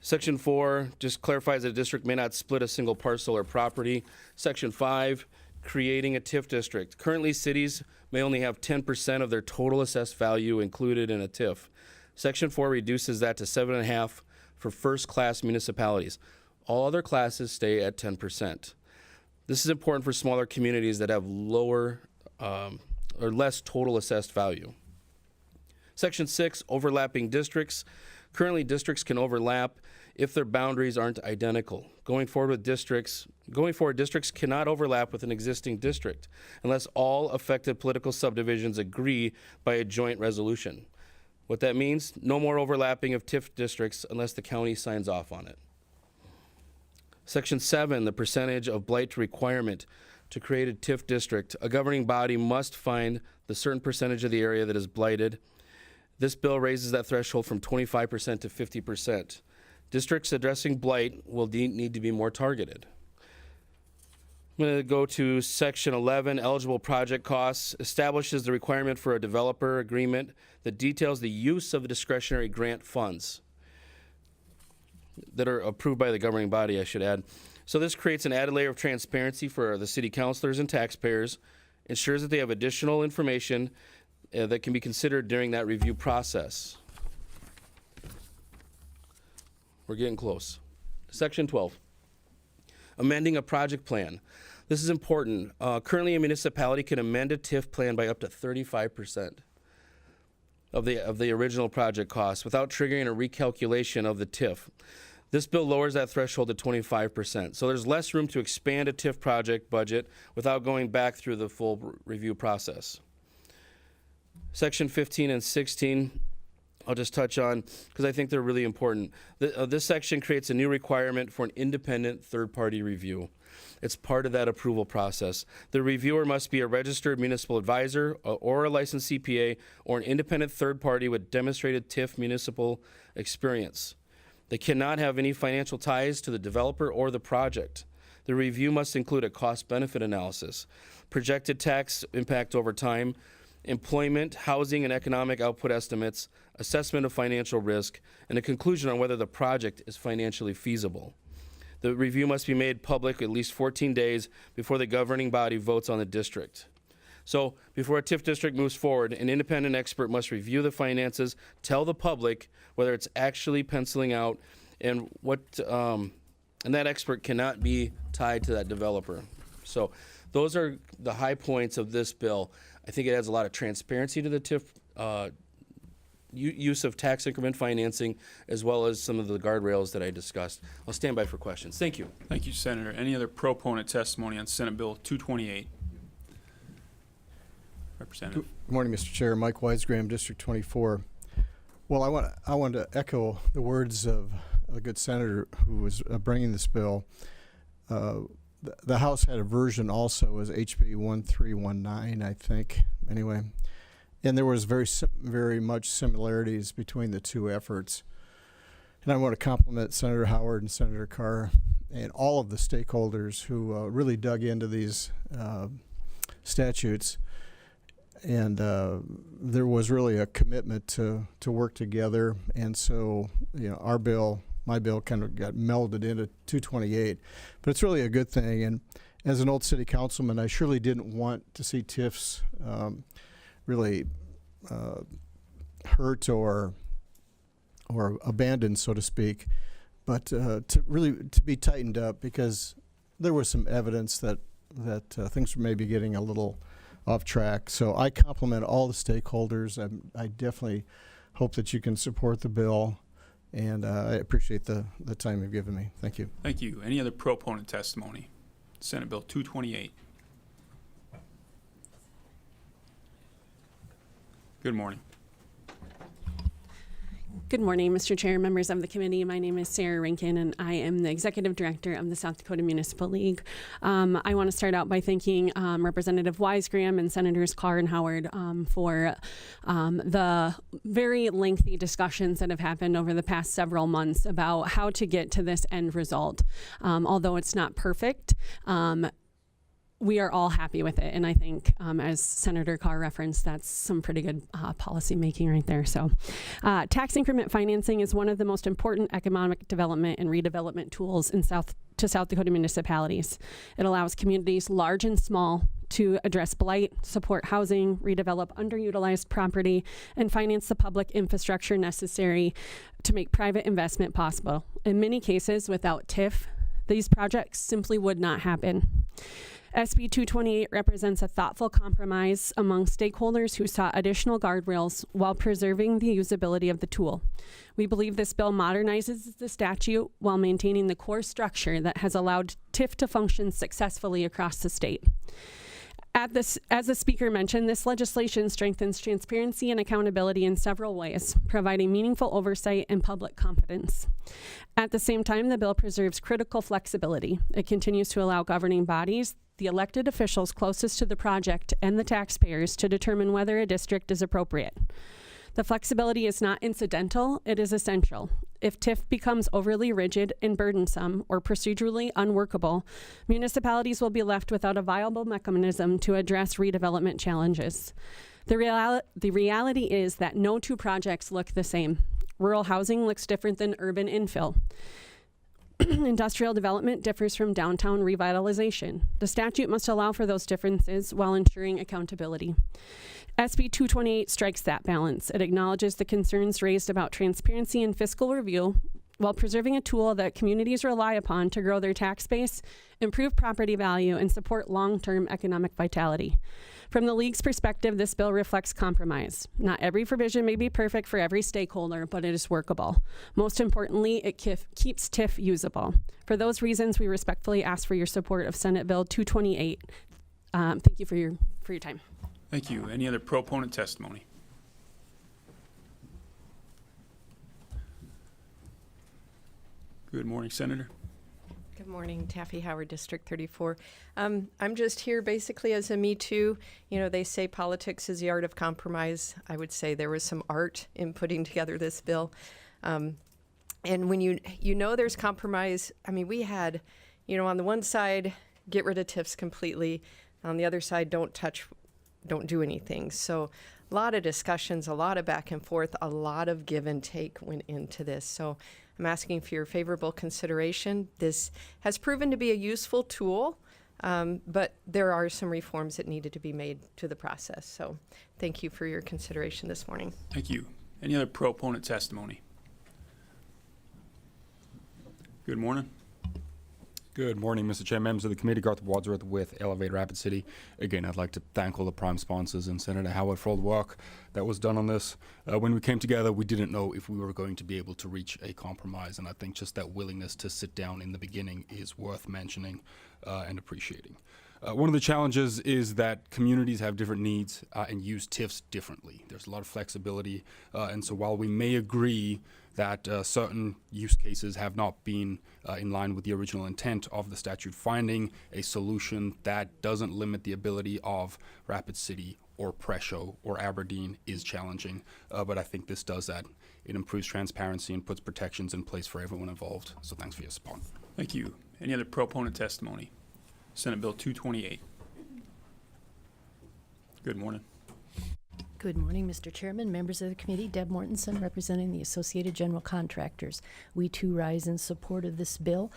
Section 4 just clarifies that a district may not split a single parcel or property. Section 5, creating a TIF district. Currently, cities may only have 10% of their total assessed value included in a TIF. Section 4 reduces that to 7.5% for first-class municipalities. All other classes stay at 10%. This is important for smaller communities that have lower or less total assessed value. Section 6, overlapping districts. Currently, districts can overlap if their boundaries aren't identical. Going forward, districts cannot overlap with an existing district unless all affected political subdivisions agree by a joint resolution. What that means, no more overlapping of TIF districts unless the county signs off on it. Section 7, the percentage of blight requirement. To create a TIF district, a governing body must find the certain percentage of the area that is blighted. This bill raises that threshold from 25% to 50%. Districts addressing blight will need to be more targeted. I'm going to go to Section 11, eligible project costs, establishes the requirement for a developer agreement that details the use of the discretionary grant funds that are approved by the governing body, I should add. So this creates an added layer of transparency for the city councilors and taxpayers, ensures that they have additional information that can be considered during that review process. We're getting close. Section 12, amending a project plan. This is important. Currently, a municipality can amend a TIF plan by up to 35% of the original project cost without triggering a recalculation of the TIF. This bill lowers that threshold to 25%. So there's less room to expand a TIF project budget without going back through the full review process. Section 15 and 16, I'll just touch on because I think they're really important. This section creates a new requirement for an independent third-party review. It's part of that approval process. The reviewer must be a registered municipal advisor or a licensed CPA or an independent third party with demonstrated TIF municipal experience. They cannot have any financial ties to the developer or the project. The review must include a cost-benefit analysis, projected tax impact over time, employment, housing, and economic output estimates, assessment of financial risk, and a conclusion on whether the project is financially feasible. The review must be made public at least 14 days before the governing body votes on the district. So before a TIF district moves forward, an independent expert must review the finances, tell the public whether it's actually penciling out, and and that expert cannot be tied to that developer. So those are the high points of this bill. I think it adds a lot of transparency to the TIF use of tax increment financing, as well as some of the guardrails that I discussed. I'll stand by for questions. Thank you. Thank you, Senator. Any other proponent testimony on Senate Bill 228? Representative. Good morning, Mr. Chair. Mike Weisgram, District 24. Well, I want to echo the words of a good senator who was bringing this bill. The House had a version also as HB 1319, I think. Anyway, and there was very much similarities between the two efforts. And I want to compliment Senator Howard and Senator Carr and all of the stakeholders who really dug into these statutes. And there was really a commitment to work together. And so, our bill, my bill, kind of got melded into 228. But it's really a good thing. And as an old city councilman, I surely didn't want to see TIFs really hurt or abandoned, so to speak. But to be tightened up, because there was some evidence that things were maybe getting a little off track. So I compliment all the stakeholders. I definitely hope that you can support the bill, and I appreciate the time you've given me. Thank you. Thank you. Any other proponent testimony? Senate Bill 228. Good morning. Good morning, Mr. Chair, members of the committee. My name is Sarah Rankin, and I am the Executive Director of the South Dakota Municipal League. I want to start out by thanking Representative Weisgram and Senators Carr and Howard for the very lengthy discussions that have happened over the past several months about how to get to this end result. Although it's not perfect, we are all happy with it. And I think, as Senator Carr referenced, that's some pretty good policy making right there. So tax increment financing is one of the most important economic development and redevelopment tools in South Dakota municipalities. It allows communities large and small to address blight, support housing, redevelop underutilized property, and finance the public infrastructure necessary to make private investment possible. In many cases, without TIF, these projects simply would not happen. SB 228 represents a thoughtful compromise among stakeholders who sought additional guardrails while preserving the usability of the tool. We believe this bill modernizes the statute while maintaining the core structure that has allowed TIF to function successfully across the state. As the speaker mentioned, this legislation strengthens transparency and accountability in several ways, providing meaningful oversight and public confidence. At the same time, the bill preserves critical flexibility. It continues to allow governing bodies, the elected officials closest to the project, and the taxpayers to determine whether a district is appropriate. The flexibility is not incidental, it is essential. If TIF becomes overly rigid and burdensome or procedurally unworkable, municipalities will be left without a viable mechanism to address redevelopment challenges. The reality is that no two projects look the same. Rural housing looks different than urban infill. Industrial development differs from downtown revitalization. The statute must allow for those differences while ensuring accountability. SB 228 strikes that balance. It acknowledges the concerns raised about transparency and fiscal review while preserving a tool that communities rely upon to grow their tax base, improve property value, and support long-term economic vitality. From the League's perspective, this bill reflects compromise. Not every provision may be perfect for every stakeholder, but it is workable. Most importantly, it keeps TIF usable. For those reasons, we respectfully ask for your support of Senate Bill 228. Thank you for your time. Thank you. Any other proponent testimony? Good morning, Senator. Good morning, Taffy Howard, District 34. I'm just here basically as a Me Too. You know, they say politics is the art of compromise. I would say there was some art in putting together this bill. And when you know there's compromise, I mean, we had, on the one side, get rid of TIFs completely. On the other side, don't do anything. So a lot of discussions, a lot of back and forth, a lot of give and take went into this. So I'm asking for your favorable consideration. This has proven to be a useful tool, but there are some reforms that needed to be made to the process. So thank you for your consideration this morning. Thank you. Any other proponent testimony? Good morning. Good morning, Mr. Chair, members of the committee. Garth Wadsworth with Elevate Rapid City. Again, I'd like to thank all the prime sponsors and Senator Howard for all the work that was done on this. When we came together, we didn't know if we were going to be able to reach a compromise, and I think just that willingness to sit down in the beginning is worth mentioning and appreciating. One of the challenges is that communities have different needs and use TIFs differently. There's a lot of flexibility, and so while we may agree that certain use cases have not been in line with the original intent of the statute, finding a solution that doesn't limit the ability of Rapid City or Presho or Aberdeen is challenging, but I think this does that. It improves transparency and puts protections in place for everyone involved, so thanks for your support. Thank you. Any other proponent testimony? Senate Bill 228. Good morning. Good morning, Mr. Chairman, members of the committee. Deb Mortensen, representing the Associated General Contractors. We too rise in support of this bill.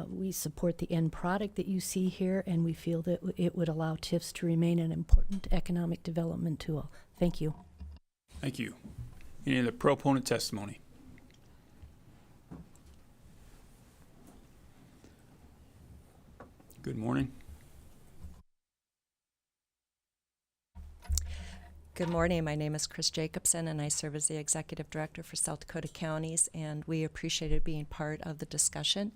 We support the end product that you see here, and we feel that it would allow TIFs to remain an important economic development tool. Thank you. Thank you. Any other proponent testimony? Good morning. Good morning. My name is Chris Jacobson, and I serve as the Executive Director for South Dakota Counties, and we appreciated being part of the discussion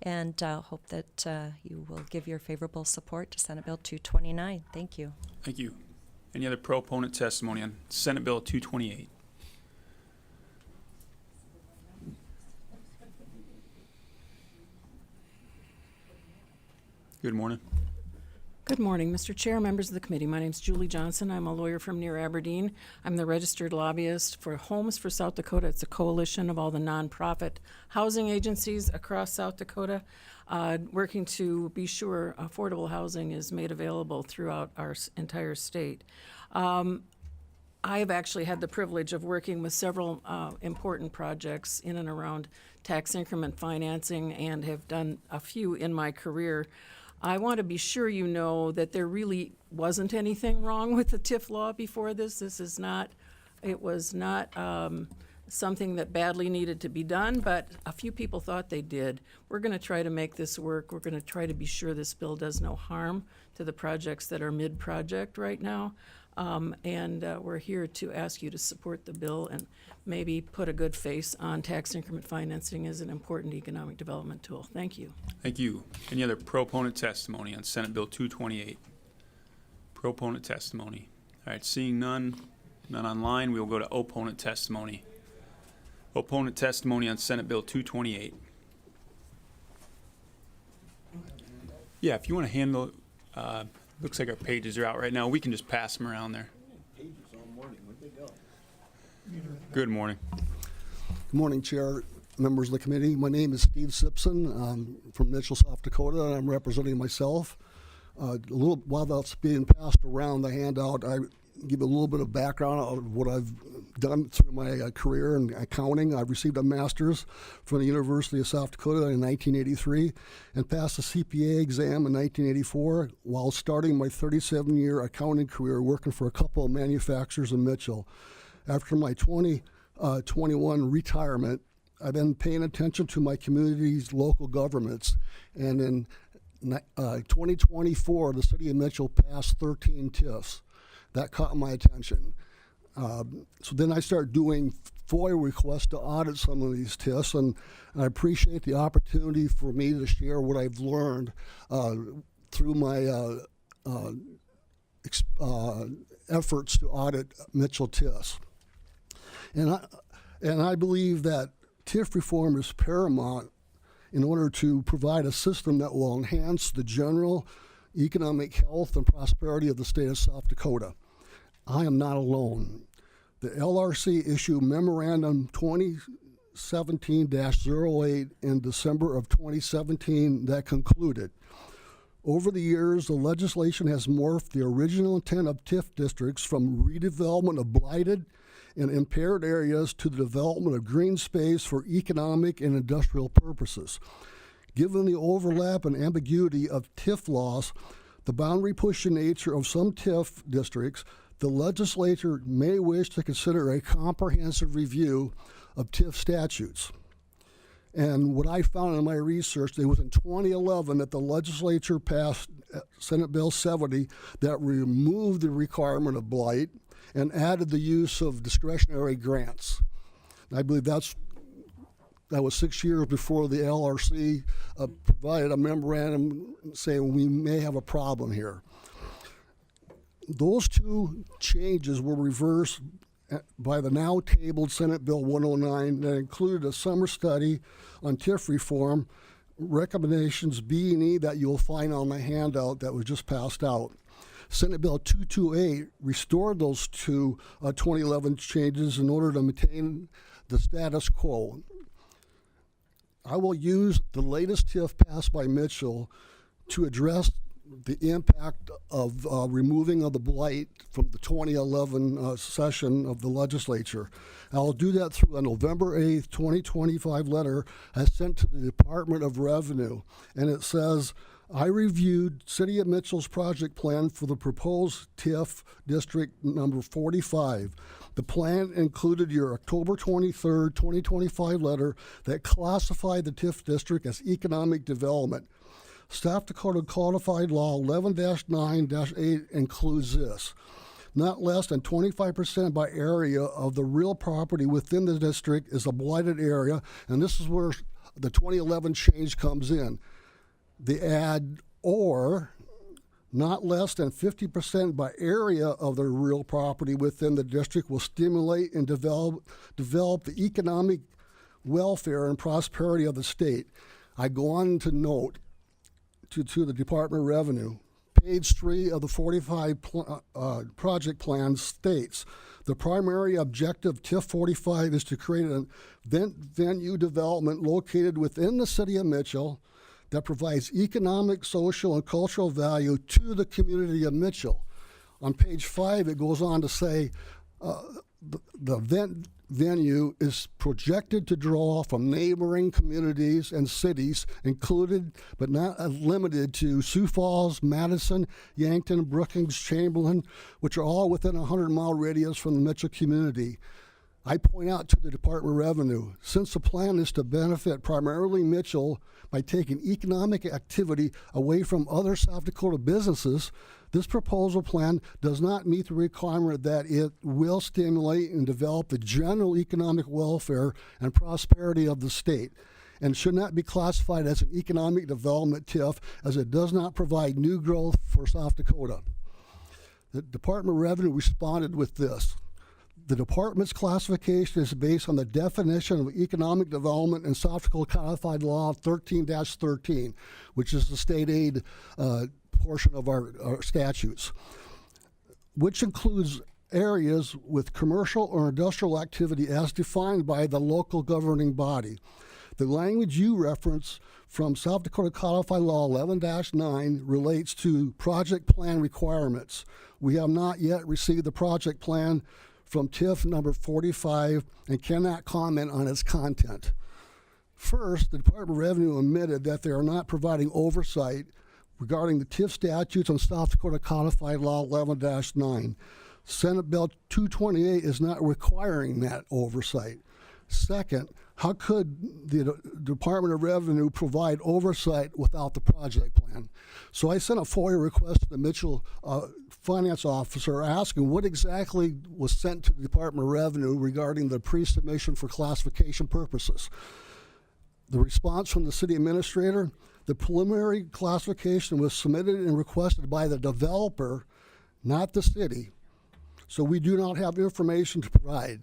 and hope that you will give your favorable support to Senate Bill 229. Thank you. Thank you. Any other proponent testimony on Senate Bill 228? Good morning. Good morning, Mr. Chair, members of the committee. My name is Julie Johnson. I'm a lawyer from near Aberdeen. I'm the registered lobbyist for Homes for South Dakota. It's a coalition of all the nonprofit housing agencies across South Dakota, working to be sure affordable housing is made available throughout our entire state. I've actually had the privilege of working with several important projects in and around tax increment financing and have done a few in my career. I want to be sure you know that there really wasn't anything wrong with the TIF law before this. It was not something that badly needed to be done, but a few people thought they did. We're going to try to make this work. We're going to try to be sure this bill does no harm to the projects that are mid-project right now. And we're here to ask you to support the bill and maybe put a good face on tax increment financing as an important economic development tool. Thank you. Thank you. Any other proponent testimony on Senate Bill 228? Proponent testimony. All right, seeing none online, we will go to opponent testimony. Opponent testimony on Senate Bill 228. Yeah, if you want to handle, looks like our pages are out right now. We can just pass them around there. Good morning. Good morning, Chair, members of the committee. My name is Steve Simpson. I'm from Mitchell, South Dakota, and I'm representing myself. A little while that's being passed around the handout, I give a little bit of background of what I've done through my career in accounting. I received a master's from the University of South Dakota in 1983 and passed the CPA exam in 1984 while starting my 37-year accounting career working for a couple of manufacturers in Mitchell. After my 2021 retirement, I've been paying attention to my community's local governments, and in 2024, the city of Mitchell passed 13 TIFs. That caught my attention. So then I started doing FOIA requests to audit some of these TIFs, and I appreciate the opportunity for me to share what I've learned through my efforts to audit Mitchell TIFs. And I believe that TIF reform is paramount in order to provide a system that will enhance the general economic health and prosperity of the state of South Dakota. I am not alone. The LRC issued Memorandum 2017-08 in December of 2017 that concluded, over the years, the legislation has morphed the original intent of TIF districts from redevelopment of blighted and impaired areas to the development of green space for economic and industrial purposes. Given the overlap and ambiguity of TIF laws, the boundary pushing nature of some TIF districts, the legislature may wish to consider a comprehensive review of TIF statutes. And what I found in my research, it was in 2011 that the legislature passed Senate Bill 70 that removed the requirement of blight and added the use of discretionary grants. And I believe that was 6 years before the LRC provided a memorandum saying we may have a problem here. Those two changes were reversed by the now tabled Senate Bill 109 that included a summer study on TIF reform, recommendations B and E that you'll find on the handout that was just passed out. Senate Bill 228 restored those two 2011 changes in order to maintain the status quo. I will use the latest TIF passed by Mitchell to address the impact of removing of the blight from the 2011 session of the legislature. I'll do that through a November 8th, 2025 letter I sent to the Department of Revenue. And it says, I reviewed City of Mitchell's project plan for the proposed TIF District number 45. The plan included your October 23rd, 2025 letter that classified the TIF district as economic development. South Dakota Codified Law 11-9-8 includes this. Not less than 25% by area of the real property within the district is a blighted area, and this is where the 2011 change comes in. They add or not less than 50% by area of the real property within the district will stimulate and develop the economic welfare and prosperity of the state. I go on to note to the Department of Revenue, page 3 of the 45 project plan states, the primary objective TIF 45 is to create an event venue development located within the city of Mitchell that provides economic, social, and cultural value to the community of Mitchell. On page 5, it goes on to say the event venue is projected to draw from neighboring communities and cities, included but not limited to Sioux Falls, Madison, Yankton, Brookings, Chamberlain, which are all within a 100-mile radius from the Mitchell community. I point out to the Department of Revenue, since the plan is to benefit primarily Mitchell by taking economic activity away from other South Dakota businesses, this proposal plan does not meet the requirement that it will stimulate and develop the general economic welfare and prosperity of the state, and should not be classified as an economic development TIF, as it does not provide new growth for South Dakota. The Department of Revenue responded with this. The department's classification is based on the definition of economic development in South Dakota Codified Law 13-13, which is the state aid portion of our statutes, which includes areas with commercial or industrial activity as defined by the local governing body. The language you reference from South Dakota Codified Law 11-9 relates to project plan requirements. We have not yet received the project plan from TIF number 45 and cannot comment on its content. First, the Department of Revenue admitted that they are not providing oversight regarding the TIF statutes on South Dakota Codified Law 11-9. Senate Bill 228 is not requiring that oversight. Second, how could the Department of Revenue provide oversight without the project plan? So I sent a FOIA request to the Mitchell finance officer asking what exactly was sent to the Department of Revenue regarding the pre-submission for classification purposes. The response from the city administrator, the preliminary classification was submitted and requested by the developer, not the city. So we do not have information to provide.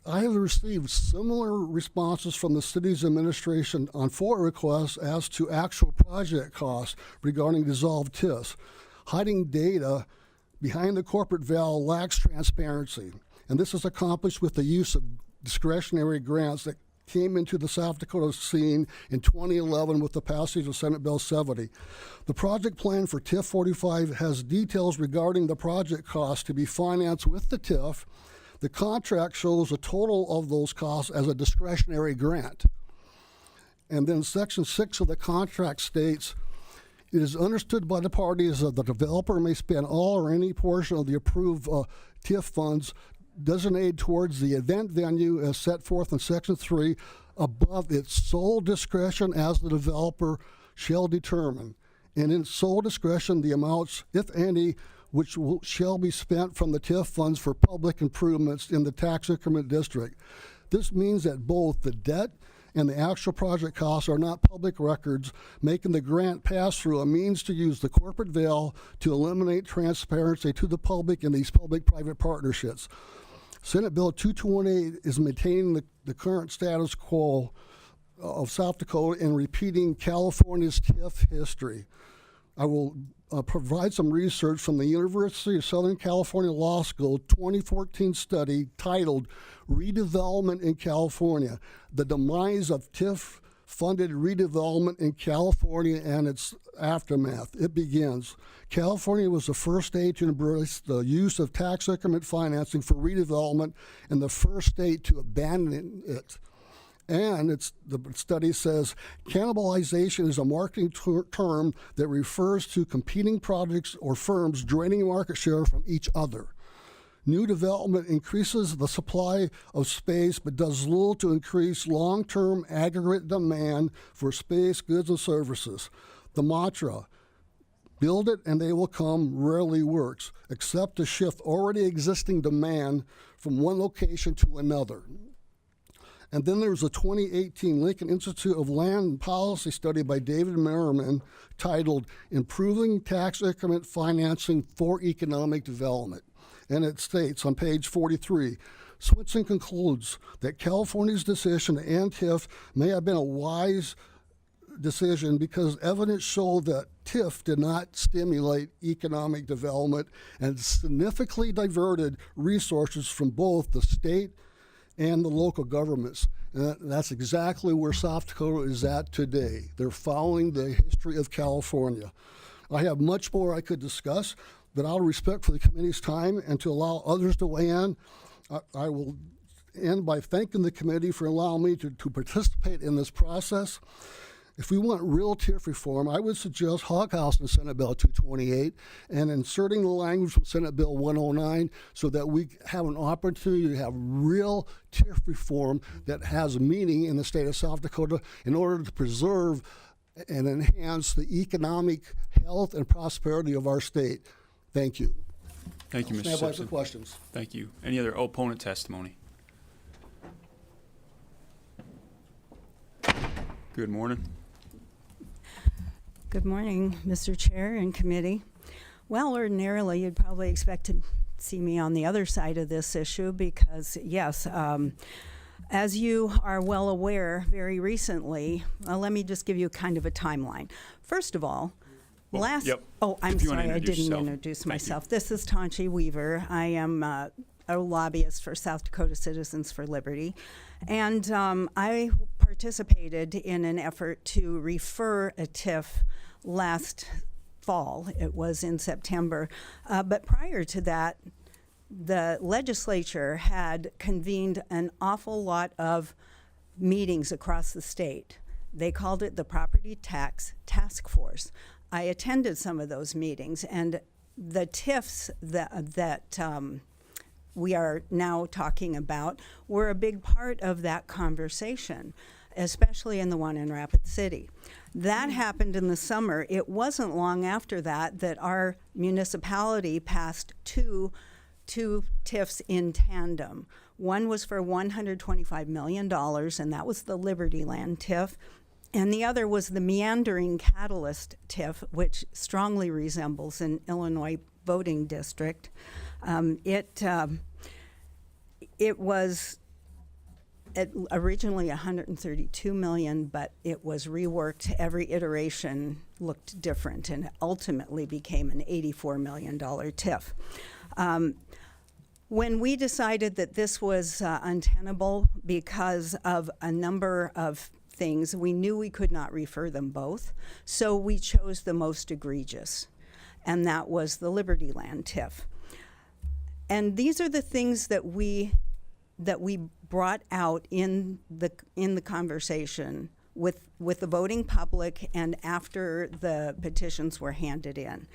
I have received similar responses from the city's administration on FOIA requests as to actual project costs regarding dissolved TIFs. Hiding data behind the corporate veil lacks transparency, and this is accomplished with the use of discretionary grants that came into the South Dakota scene in 2011 with the passage of Senate Bill 70. The project plan for TIF 45 has details regarding the project costs to be financed with the TIF. The contract shows a total of those costs as a discretionary grant. And then Section 6 of the contract states, it is understood by the parties that the developer may spend all or any portion of the approved TIF funds designated towards the event venue as set forth in Section 3 above its sole discretion as the developer shall determine, and in sole discretion the amounts, if any, which shall be spent from the TIF funds for public improvements in the tax increment district. This means that both the debt and the actual project costs are not public records, making the grant pass-through a means to use the corporate veil to eliminate transparency to the public in these public-private partnerships. Senate Bill 2218 is maintaining the current status quo of South Dakota and repeating California's TIF history. I will provide some research from the University of Southern California Law School 2014 study titled Redevelopment in California, the Demise of TIF-Funded Redevelopment in California and its Aftermath. It begins, California was the first state to embrace the use of tax increment financing for redevelopment and the first state to abandon it. And the study says cannibalization is a marketing term that refers to competing projects or firms draining market share from each other. New development increases the supply of space but does little to increase long-term aggregate demand for space, goods, and services. The mantra, build it and they will come, rarely works, except to shift already existing demand from one location to another. And then there's a 2018 Lincoln Institute of Land Policy study by David Merriman titled Improving Tax Increment Financing for Economic Development. And it states on page 43, Swinson concludes that California's decision to end TIF may have been a wise decision because evidence showed that TIF did not stimulate economic development and significantly diverted resources from both the state and the local governments. And that's exactly where South Dakota is at today. They're following the history of California. I have much more I could discuss, but out of respect for the committee's time and to allow others to weigh in, I will end by thanking the committee for allowing me to participate in this process. If we want real TIF reform, I would suggest hoghouse in Senate Bill 228 and inserting the language from Senate Bill 109 so that we have an opportunity to have real TIF reform that has meaning in the state of South Dakota in order to preserve and enhance the economic health and prosperity of our state. Thank you. Thank you, Mr. Stand by for Simpson. questions. Thank you. Any other opponent testimony? Good morning. Good morning, Mr. Chair and committee. Well, ordinarily, you'd probably expect to see me on the other side of this issue because, yes, as you are well aware, very recently, let me just give you kind of a timeline. First of all, oh, I'm sorry, I didn't introduce myself. This is Tonchi Weaver. I am a lobbyist for South Dakota Citizens for Liberty. And I participated in an effort to refer a TIF last fall. It was in September. But prior to that, the legislature had convened an awful lot of meetings across the state. They called it the Property Tax Task Force. I attended some of those meetings, and the TIFs that we are now talking about were a big part of that conversation, especially in the one in Rapid City. That happened in the summer. It wasn't long after that that our municipality passed two TIFs in tandem. One was for $125 million, and that was the Liberty Land TIF. And the other was the Meandering Catalyst TIF, which strongly resembles an Illinois voting district. It was originally $132 million, but it was reworked. Every iteration looked different, and it ultimately became an $84 million TIF. When we decided that this was untenable because of a number of things, we knew we could not refer them both, so we chose the most egregious, and that was the Liberty Land TIF. And these are the things that we brought out in the conversation with the voting public and after the petitions were handed in.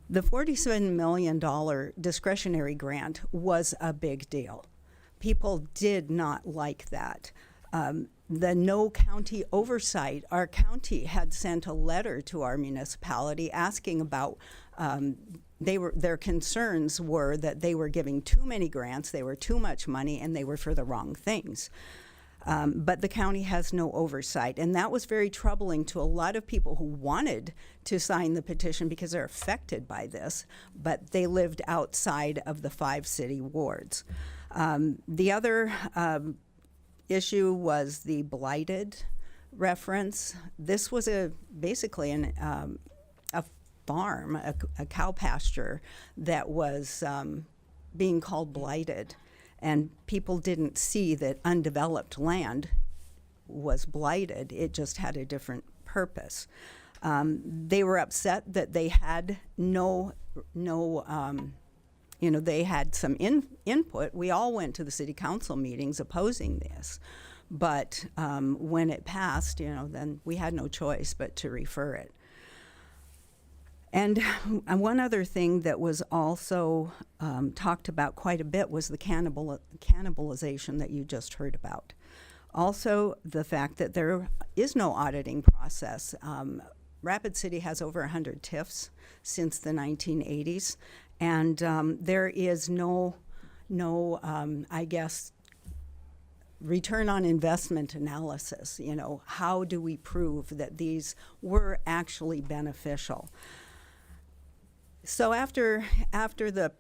The $47 million discretionary grant was a big deal. People did not like that. the no county oversight. Our county had sent a letter to our municipality asking about their concerns were that they were giving too many grants, they were too much money, and they were for the wrong things. But the county has no oversight, and that was very troubling to a lot of people who wanted to sign the petition because they're affected by this, but they lived outside of the 5 city wards. The other issue was the blighted reference. This was basically a farm, a cow pasture that was being called blighted. And people didn't see that undeveloped land was blighted. It just had a different purpose. They were upset that they had they had some input. We all went to the city council meetings opposing this. But when it passed, then we had no choice but to refer it. And one other thing that was also talked about quite a bit was the cannibalization that you just heard about. Also, the fact that there is no auditing process. Rapid City has over 100 TIFs since the 1980s, and there is no return on investment analysis. How do we prove that these were actually beneficial? So after the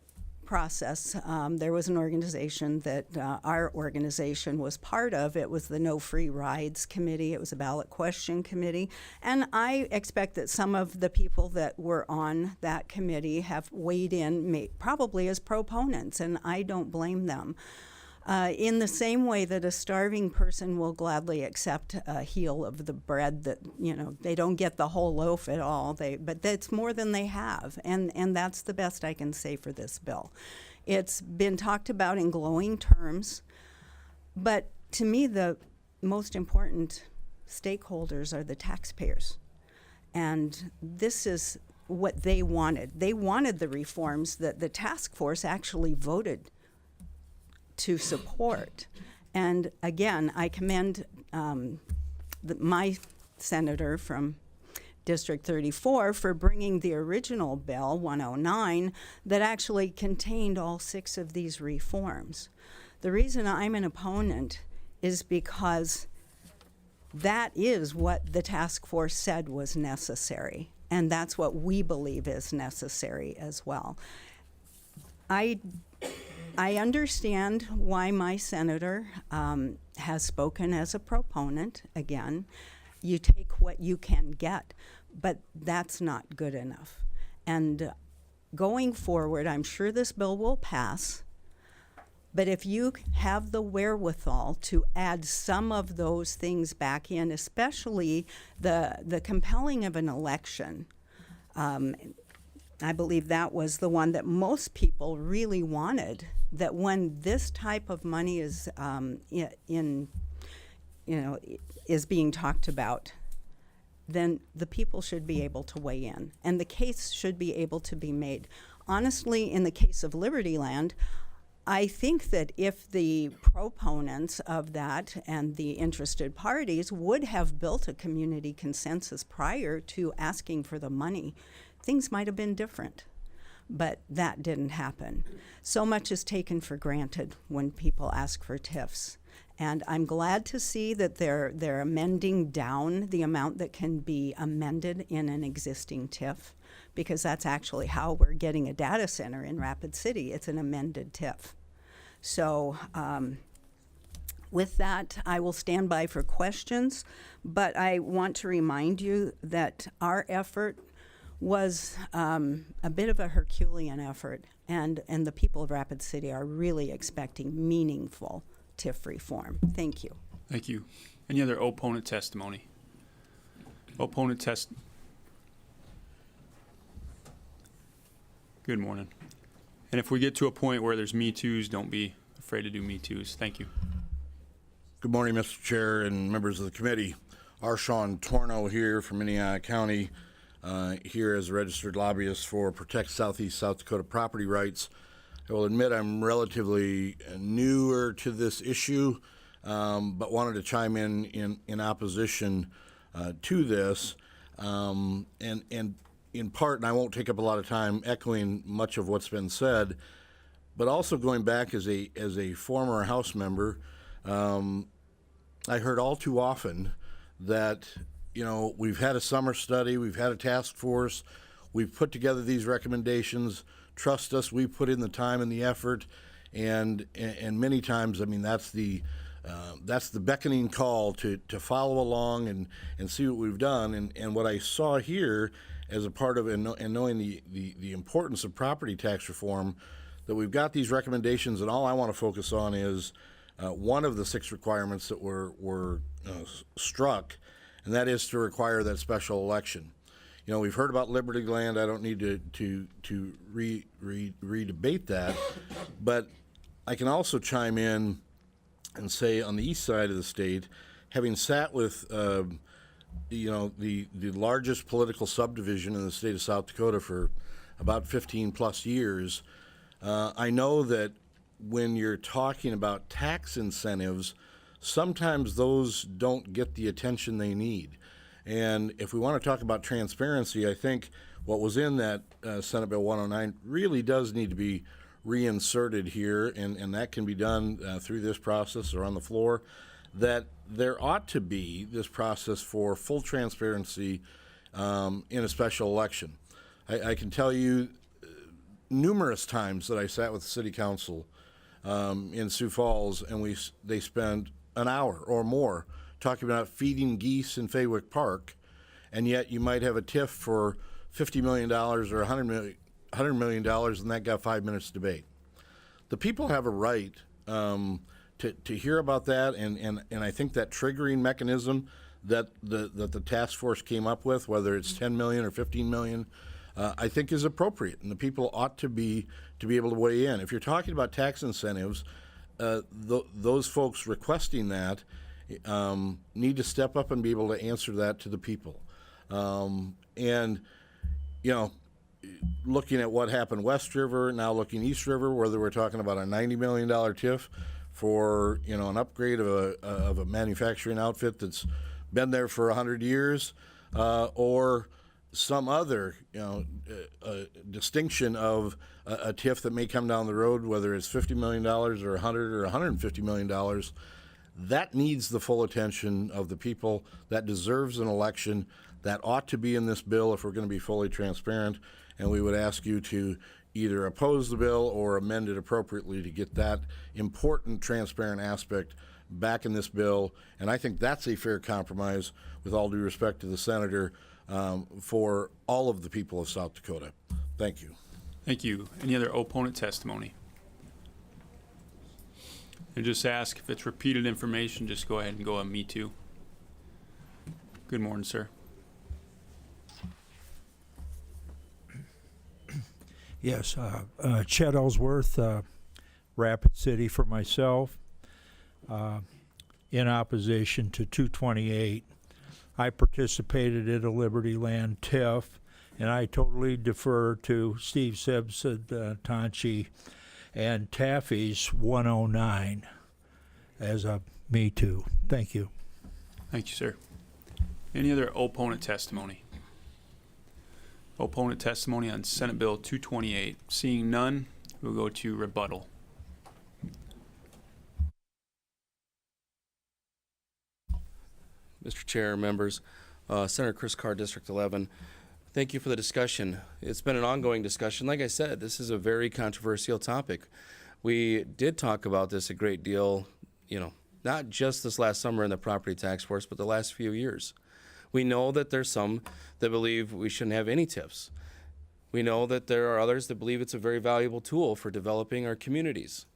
process, there was an organization that our organization was part of. It was the No Free Rides Committee. It was a ballot question committee. And I expect that some of the people that were on that committee have weighed in, probably as proponents, and I don't blame them. In the same way that a starving person will gladly accept a heel of the bread that, they don't get the whole loaf at all, but that's more than they have, and that's the best I can say for this bill. It's been talked about in glowing terms, but to me the most important stakeholders are the taxpayers, and this is what they wanted. They wanted the reforms that the task force actually voted to support. And again, I commend my senator from District 34 for bringing the original bill, 109, that actually contained all 6 of these reforms. The reason I'm an opponent is because that is what the task force said was necessary, and that's what we believe is necessary as well. I understand why my senator has spoken as a proponent. Again, you take what you can get, but that's not good enough. And going forward, I'm sure this bill will pass, but if you have the wherewithal to add some of those things back in, especially the compelling of an election, I believe that was the one that most people really wanted, that when this type of money is is being talked about, then the people should be able to weigh in, and the case should be able to be made. Honestly, in the case of Liberty Land, I think that if the proponents of that and the interested parties would have built a community consensus prior to asking for the money, things might have been different. But that didn't happen. So much is taken for granted when people ask for TIFs. And I'm glad to see that they're amending down the amount that can be amended in an existing TIF, because that's actually how we're getting a data center in Rapid City. It's an amended TIF. So with that, I will stand by for questions, but I want to remind you that our effort was a bit of a Herculean effort, and the people of Rapid City are really expecting meaningful TIF reform. Thank you. Thank you. Any other opponent testimony? Opponent test. Good morning. And if we get to a point where there's Me Too's, don't be afraid to do Me Too's. Thank you. Good morning, Mr. Chair and members of the committee. Arshawn Torno here from Minnehaha County, here as a registered lobbyist for Protect Southeast South Dakota Property Rights. I will admit I'm relatively newer to this issue. but wanted to chime in opposition to this, and in part, and I won't take up a lot of time echoing much of what's been said, but also going back as a former House member, I heard all too often that, you know, we've had a summer study, we've had a task force, we've put together these recommendations, trust us, we put in the time and the effort, and many times, I mean, that's the beckoning call to follow along and see what we've done. And what I saw here as a part of and knowing the importance of property tax reform, that we've got these recommendations, and all I want to focus on is one of the 6 requirements that were struck, and that is to require that special election. You know, we've heard about Liberty Land. I don't need to re-debate that, but I can also chime in and say on the east side of the state, having sat with you know, the largest political subdivision in the state of South Dakota for about 15 plus years, I know that when you're talking about tax incentives, sometimes those don't get the attention they need. And if we want to talk about transparency, I think what was in that Senate Bill 109 really does need to be reinserted here, and that can be done through this process or on the floor, that there ought to be this process for full transparency in a special election. I can tell you numerous times that I sat with the city council in Sioux Falls, and they spent an hour or more talking about feeding geese in Faywick Park, and yet you might have a TIF for $50 million or $100 million, and that got 5 minutes debate. The people have a right to hear about that, and I think that triggering mechanism that the task force came up with, whether it's 10 million or 15 million, I think is appropriate, and the people ought to be able to weigh in. If you're talking about tax incentives, those folks requesting that need to step up and be able to answer that to the people. And, you know, looking at what happened West River, now looking East River, whether we're talking about a $90 million TIF for, you know, an upgrade of a manufacturing outfit that's been there for 100 years, or some other, you know, distinction of a TIF that may come down the road, whether it's $50 million or $100 or $150 million, that needs the full attention of the people. That deserves an election. That ought to be in this bill if we're going to be fully transparent, and we would ask you to either oppose the bill or amend it appropriately to get that important transparent aspect back in this bill. And I think that's a fair compromise, with all due respect to the senator, for all of the people of South Dakota. Thank you. Thank you. Any other opponent testimony? And just ask if it's repeated information, just go ahead and go on me too. Good morning, sir. Yes, Chet Ellsworth, Rapid City for myself, in opposition to 228. I participated in a Liberty Land TIF, and I totally defer to Steve Simpson, Tonchi, and Taffy's 109 as a me too. Thank you. Thank you, sir. Any other opponent testimony? Opponent testimony on Senate Bill 228. Seeing none, we'll go to rebuttal. Mr. Chair, members, Senator Chris Carr, District 11. Thank you for the discussion. It's been an ongoing discussion. Like I said, this is a very controversial topic. We did talk about this a great deal, you know, not just this last summer in the property tax force, but the last few years. We know that there's some that believe we shouldn't have any TIFs. We know that there are others that believe it's a very valuable tool for developing our communities.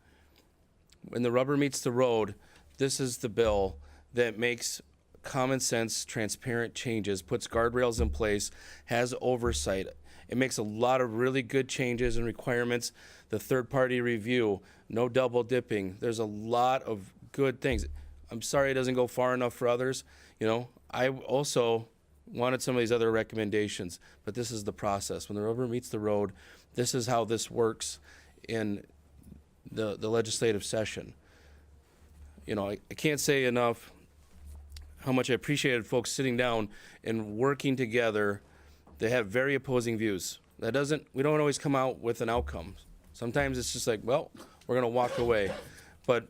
When the rubber meets the road, this is the bill that makes common sense, transparent changes, puts guardrails in place, has oversight. It makes a lot of really good changes and requirements. The third-party review, no double dipping. There's a lot of good things. I'm sorry it doesn't go far enough for others. You know, I also wanted some of these other recommendations, but this is the process. When the rubber meets the road, this is how this works in the legislative session. I can't say enough how much I appreciated folks sitting down and working together. They have very opposing views. We don't always come out with an outcome. Sometimes it's just like, well, we're going to walk away. But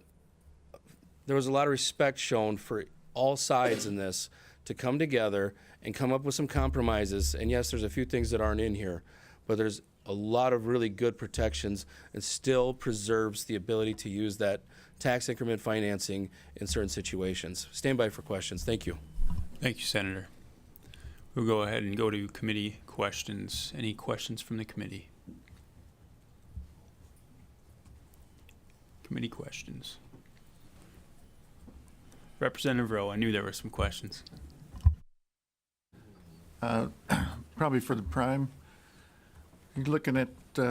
there was a lot of respect shown for all sides in this to come together and come up with some compromises. And yes, there's a few things that aren't in here, but there's a lot of really good protections and still preserves the ability to use that tax increment financing in certain situations. Stand by for questions. Thank you. Thank you, Senator. We'll go ahead and go to committee questions. Any questions from the committee? Committee questions. Representative Rowe, I knew there were some questions. Probably for the prime. You're looking at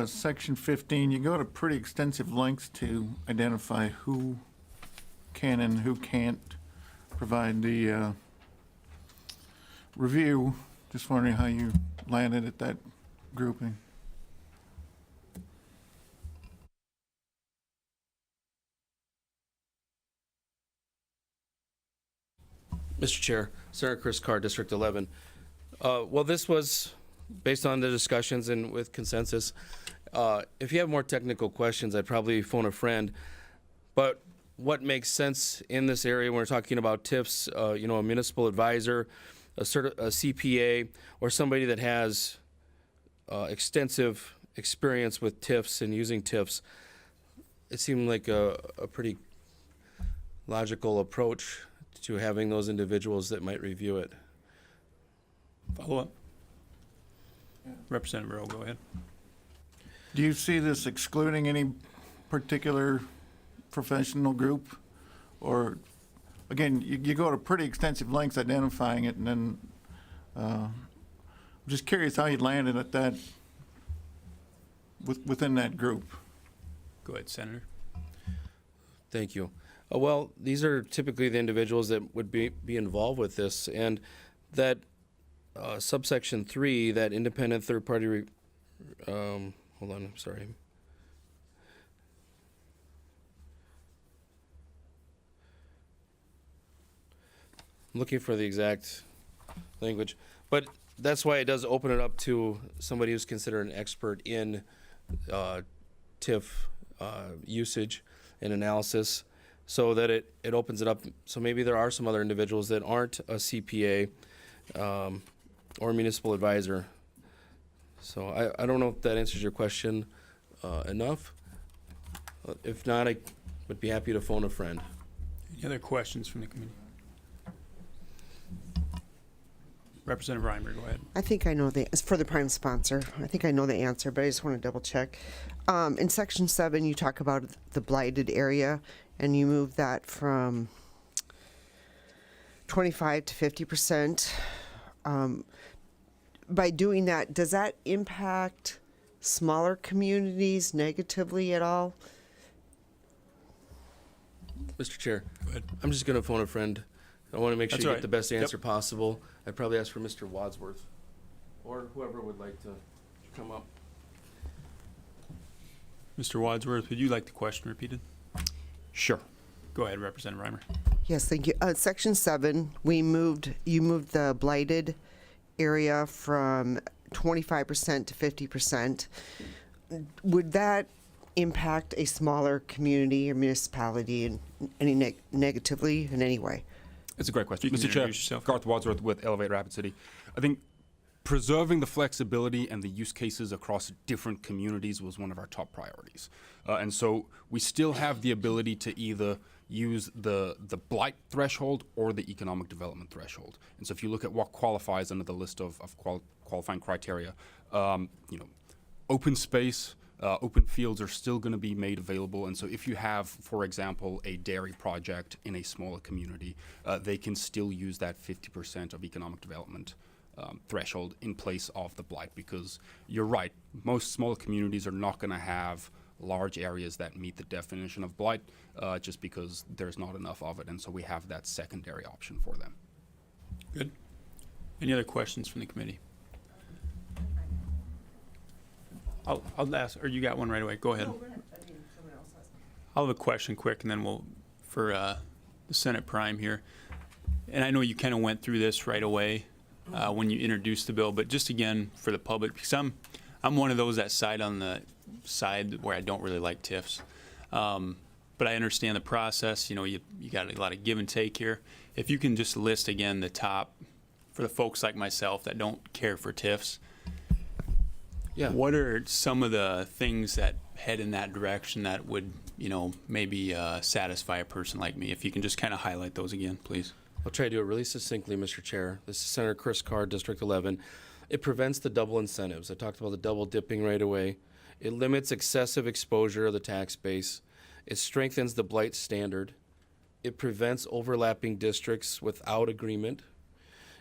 section 15. You go to pretty extensive lengths to identify who can and who can't provide the review. Just wondering how you landed at that grouping. Mr. Chair, Senator Chris Carr, District 11. Well, this was based on the discussions and with consensus. If you have more technical questions, I'd probably phone a friend. But what makes sense in this area when we're talking about TIFs, a municipal advisor, a CPA, or somebody that has extensive experience with TIFs and using TIFs, it seemed like a pretty logical approach to having those individuals that might review it. Follow up. Representative Rowe, go ahead. Do you see this excluding any particular professional group? Or, again, you go to pretty extensive lengths identifying it, and then I'm just curious how you landed at that, within that group. Go ahead, Senator. Thank you. Well, these are typically the individuals that would be involved with this, and that subsection 3, that independent third-party, hold on, I'm sorry. I'm looking for the exact language, but that's why it does open it up to somebody who's considered an expert in TIF usage and analysis, so that it opens it up. So maybe there are some other individuals that aren't a CPA or municipal advisor. So I don't know if that answers your question enough. If not, I would be happy to phone a friend. Any other questions from the committee? Representative Reimer, go ahead. I think I know for the prime sponsor, I think I know the answer, but I just want to double check. In section 7, you talk about the blighted area, and you move that from 25 to 50%. By doing that, does that impact smaller communities negatively at all? Mr. Chair, go ahead. I'm just going to phone a friend. I want to make sure That's you right. get the best answer possible. I'd probably ask for Mr. Wadsworth or whoever would like to come up. Mr. Wadsworth, would you like the question repeated? Sure. Go ahead, Representative Reimer. Yes, thank you. Section 7, you moved the blighted area from 25% to 50%. Would that impact a smaller community or municipality in any negatively in any way? It's a great question. You can Mr. Chair, introduce yourself. Garth Wadsworth with Elevate Rapid City. I think preserving the flexibility and the use cases across different communities was one of our top priorities. And so we still have the ability to either use the blight threshold or the economic development threshold. And so if you look at what qualifies under the list of qualifying criteria, open space, open fields are still going to be made available. And so if you have, for example, a dairy project in a smaller community, they can still use that 50% of economic development threshold in place of the blight, because you're right, most smaller communities are not going to have large areas that meet the definition of blight just because there's not enough of it. And so we have that secondary option for them. Good. Any other questions from the committee? I'll ask, or you got one right away. Go ahead. I'll have a question quick, and then we'll, for Senate Prime here. And I know you kind of went through this right away when you introduced the bill, but just again for the public, because I'm one of those that side on the side where I don't really like TIFs. But I understand the process. You know, you got a lot of give and take here. If you can just list again the top for the folks like myself that don't care for TIFs. Yeah. What are some of the things that head in that direction that would, you know, maybe satisfy a person like me? If you can just kind of highlight those again, please. I'll try to do it really succinctly, Mr. Chair. This is Senator Chris Carr, District 11. It prevents the double incentives. I talked about the double dipping right away. It limits excessive exposure of the tax base. It strengthens the blight standard. It prevents overlapping districts without agreement.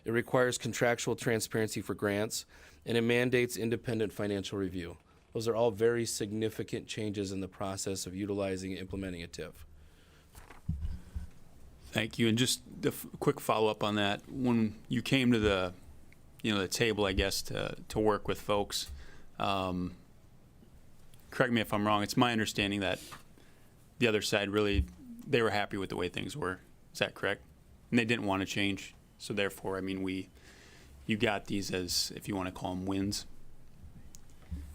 It requires contractual transparency for grants, and it mandates independent financial review. Those are all very significant changes in the process of utilizing and implementing a TIF. Thank you. And just a quick follow-up on that. When you came to the, you know, the table, I guess, to work with folks, correct me if I'm wrong, it's my understanding that the other side really, they were happy with the way things were. Is that correct? And they didn't want to change. So therefore, I mean, you got these as, if you want to call them wins,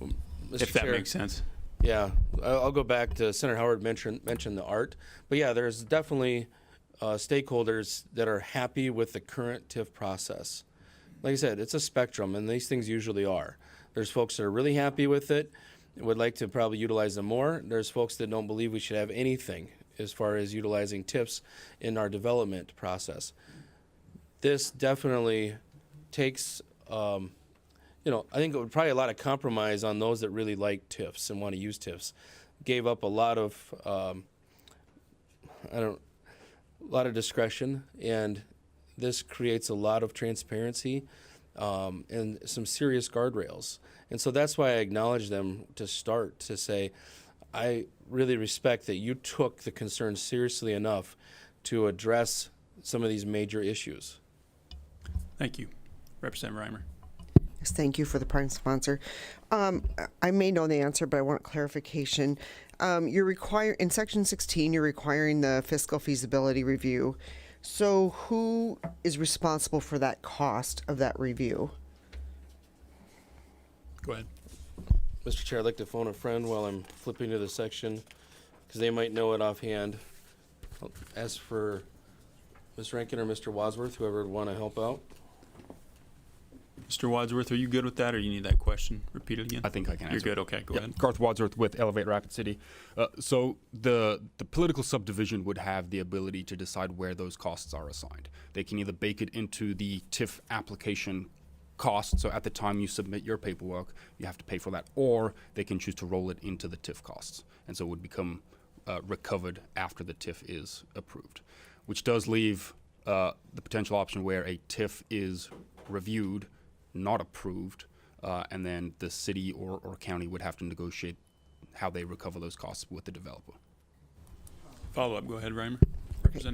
Mr. if that Chair, makes sense. Yeah, I'll go back to Senator Howard mentioned the art, but yeah, there's definitely stakeholders that are happy with the current TIF process. Like I said, it's a spectrum, and these things usually are. There's folks that are really happy with it, would like to probably utilize them more. There's folks that don't believe we should have anything as far as utilizing TIFs in our development process. This definitely takes, you know, I think it would probably a lot of compromise on those that really like TIFs and want to use TIFs. Gave up a lot of, a lot of discretion, and this creates a lot of transparency and some serious guardrails. And so that's why I acknowledge them to start to say, I really respect that you took the concern seriously enough to address some of these major issues. Thank you. Representative Reimer. Yes, thank you for the prime sponsor. I may know the answer, but I want clarification. In Section 16, you're requiring the fiscal feasibility review. So who is responsible for that cost of that review? Go ahead. Mr. Chair, I'd like to phone a friend while I'm flipping to the section, because they might know it offhand. I'll ask for Ms. Rankin or Mr. Wadsworth, whoever would want to help out. Mr. Wadsworth, are you good with that, or you need that question repeated again? I think I can answer. You're good. Okay, go ahead. Garth Wadsworth with Elevate Rapid City. So the political subdivision would have the ability to decide where those costs are assigned. They can either bake it into the TIF application cost, so at the time you submit your paperwork, you have to pay for that, or they can choose to roll it into the TIF costs, and so it would become recovered after the TIF is approved, which does leave the potential option where a TIF is reviewed, not approved, and then the city or county would have to negotiate how they recover those costs with the developer. Follow up. Go ahead, Reimer.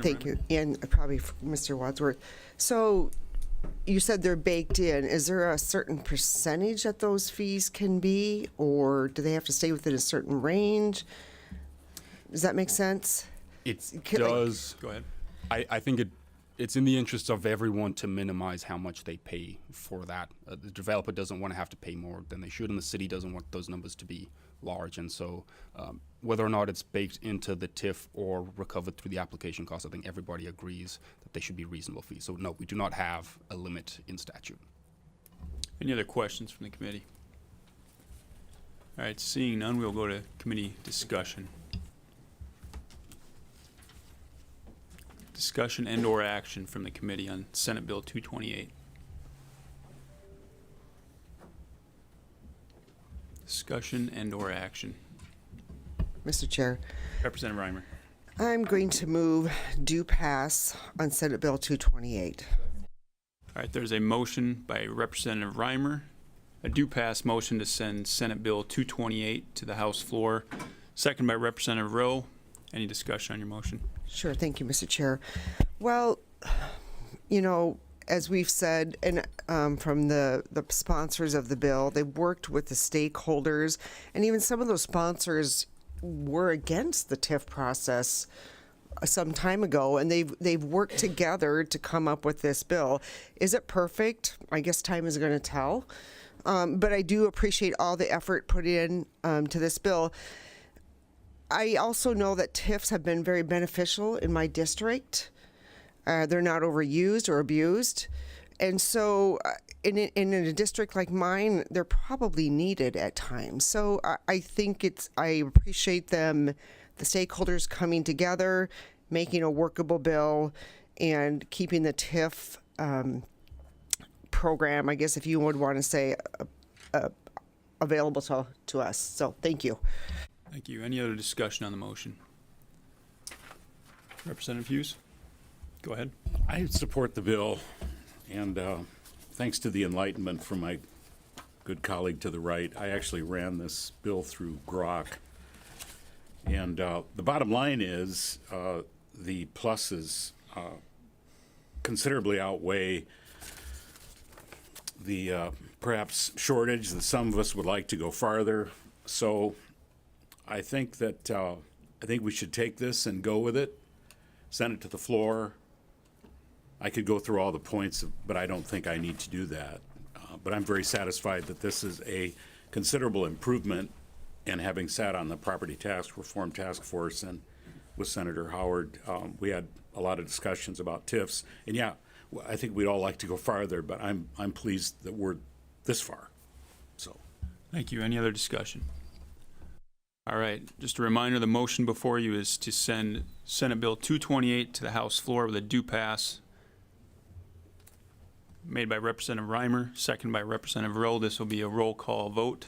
Thank you. And probably Mr. Wadsworth. So you said they're baked in. Is there a certain percentage that those fees can be, or do they have to stay within a certain range? Does that make sense? It does. Go ahead. I think it's in the interest of everyone to minimize how much they pay for that. The developer doesn't want to have to pay more than they should, and the city doesn't want those numbers to be large. And so whether or not it's baked into the TIF or recovered through the application cost, I think everybody agrees that they should be reasonable fees. So no, we do not have a limit in statute. Any other questions from the committee? All right, seeing none, we'll go to committee discussion. Discussion and/or action from the committee on Senate Bill 228. Discussion and/or action. Mr. Chair, Representative Reimer. I'm going to move do pass on Senate Bill 228. All right, there's a motion by Representative Reimer, a do pass motion to send Senate Bill 228 to the House floor. Second by Representative Rowe. Any discussion on your motion? Sure. Thank you, Mr. Chair. Well, you know, as we've said, and from the sponsors of the bill, they worked with the stakeholders, and even some of those sponsors were against the TIF process some time ago, and they've worked together to come up with this bill. Is it perfect? I guess time is going to tell. But I do appreciate all the effort put in to this bill. I also know that TIFs have been very beneficial in my district. They're not overused or abused. And so in a district like mine, they're probably needed at times. So I think I appreciate them, the stakeholders coming together, making a workable bill, and keeping the TIF program, I guess if you would want to say, available to us. So thank you. Thank you. Any other discussion on the motion? Representative Hughes, go ahead. I support the bill, and thanks to the enlightenment from my good colleague to the right, I actually ran this bill through Grok. And the bottom line is the pluses considerably outweigh the perhaps shortage that some of us would like to go farther. So I think that we should take this and go with it, send it to the floor. I could go through all the points, but I don't think I need to do that. But I'm very satisfied that this is a considerable improvement. And having sat on the Property Tax Reform Task Force and with Senator Howard, we had a lot of discussions about TIFs. And yeah, I think we'd all like to go farther, but I'm pleased that we're this far. So, Thank you. Any other discussion? All right. Just a reminder, the motion before you is to send Senate Bill 228 to the House floor with a due pass. Made by Representative Reimer, second by Representative Rowe. This will be a roll call vote.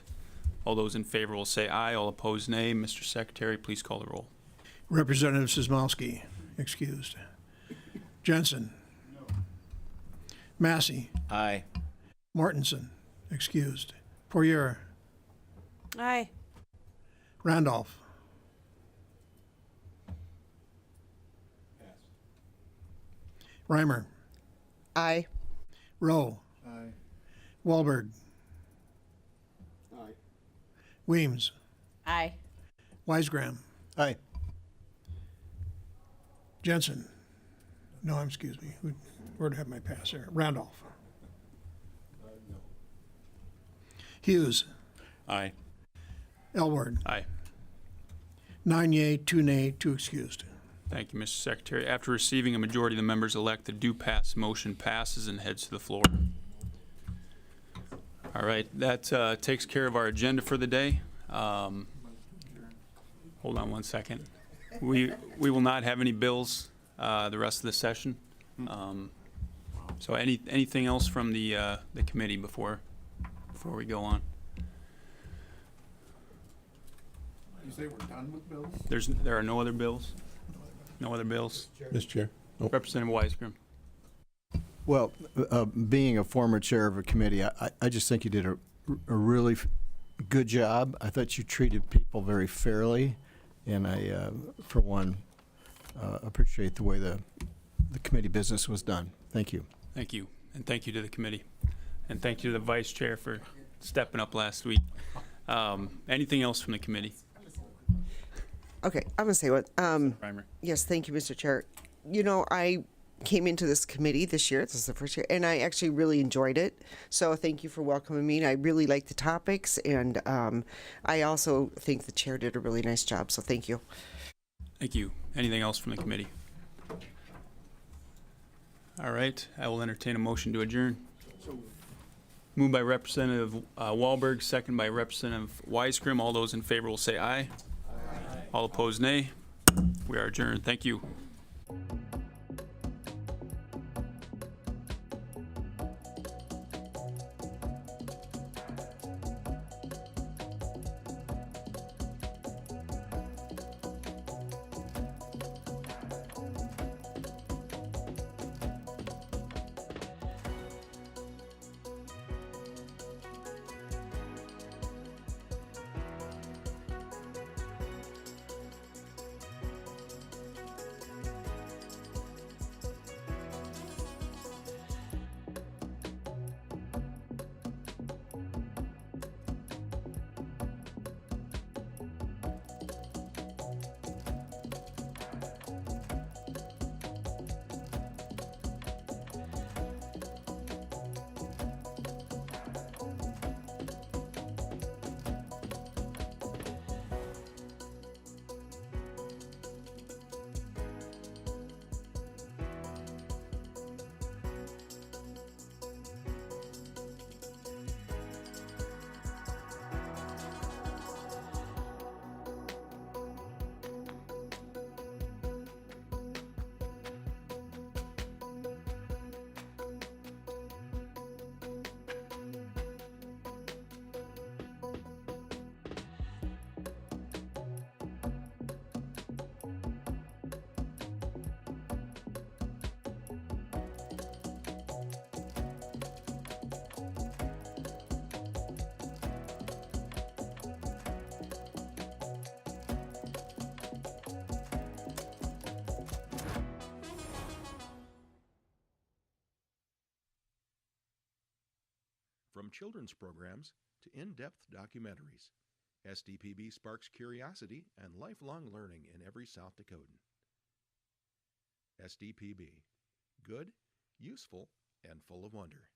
All those in favor will say aye. All opposed, nay. Mr. Secretary, please call the roll. Representative Sismowski, excused. Jensen. No. Massey. Aye. Mortensen, excused. Poirier. Aye. Randolph. Reimer. Aye. Rowe. Aye. Wahlberg. Aye. Weems. Aye. Weisgram. Aye. Jensen. No, excuse me. Where did I have my pass there? Randolph. Hughes. aye. Elward. Aye. 9 yea, 2 nay, 2 excused. Thank you, Mr. Secretary. After receiving a majority of the members elect, the due pass motion passes and heads to the floor. All right, that takes care of our agenda for the day. Hold on one second. We will not have any bills the rest of the session. So anything else from the committee before we go on? You say we're done with bills? There are no other bills? No other bills? Mr. Chair. Representative Weisgram. Well, being a former chair of a committee, I just think you did a really good job. I thought you treated people very fairly, and I, for one, appreciate the way the committee business was done. Thank you. Thank you, and thank you to the committee, and thank you to the vice chair for stepping up last week. Anything else from the committee? Okay, I'm gonna say what. Reimer. Yes, thank you, Mr. Chair. You know, I came into this committee this year. This is the first year, and I actually really enjoyed it. So thank you for welcoming me. I really like the topics, and I also think the chair did a really nice job. So thank you. Thank you. Anything else from the committee? All right, I will entertain a motion to adjourn. Moved by Representative Wahlberg, second by Representative Weisgram. All those in favor will say aye. Aye. All opposed, nay. We are adjourned. Thank you. From children's programs to in-depth documentaries, SDPB sparks curiosity and lifelong learning in every South Dakotan. SDPB. Good, useful, and full of wonder.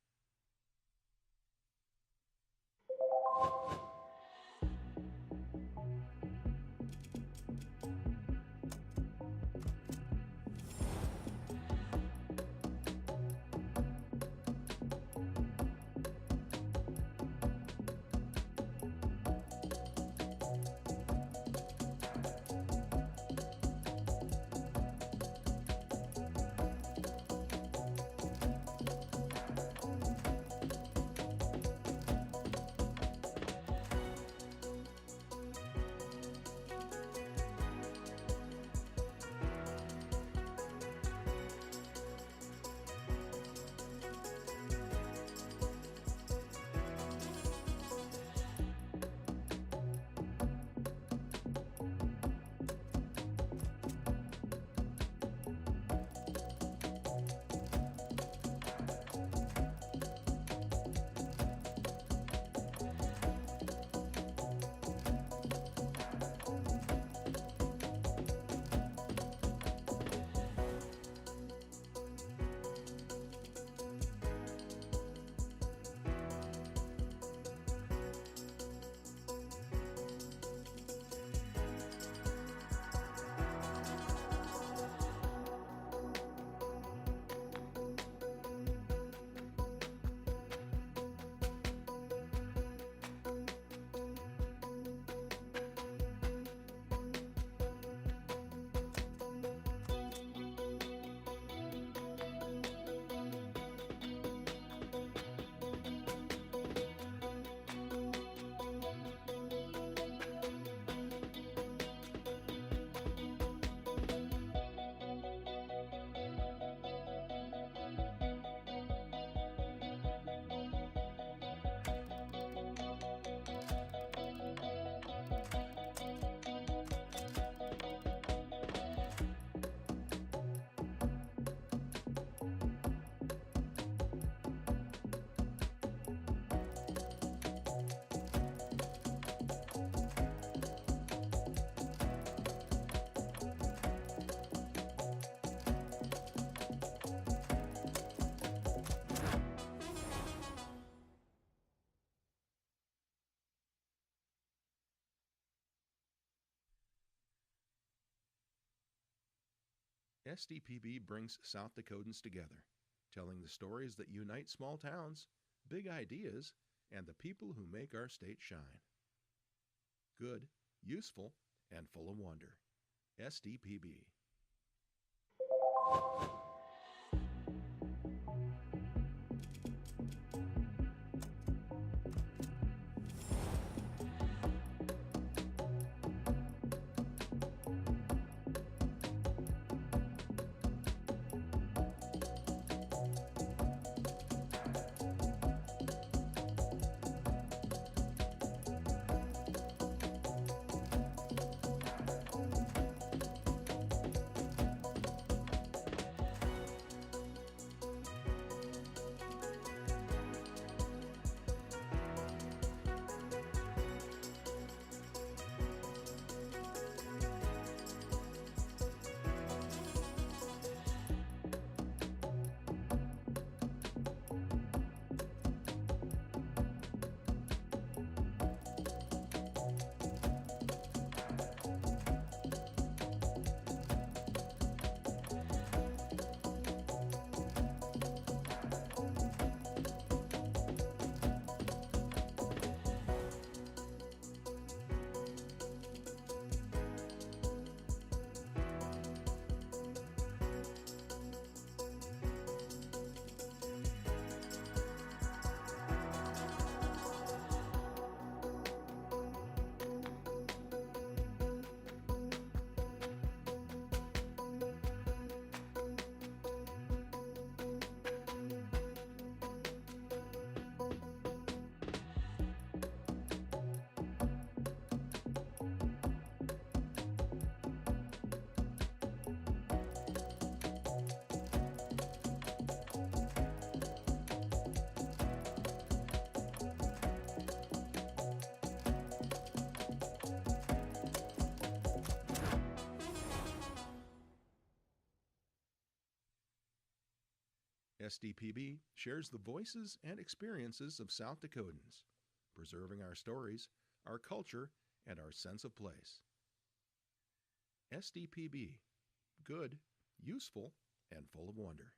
SDPB brings South Dakotans together, telling the stories that unite small towns, big ideas, and the people who make our state shine. Good, useful, and full of wonder. SDPB. SDPB shares the voices and experiences of South Dakotans, preserving our stories, our culture, and our sense of place. SDPB, good, useful, and full of wonder.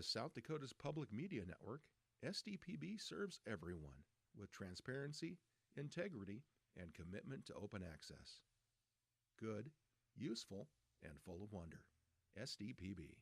As South Dakota's public media network, SDPB serves everyone with transparency, integrity, and commitment to open access. Good, useful, and full of wonder. SDPB.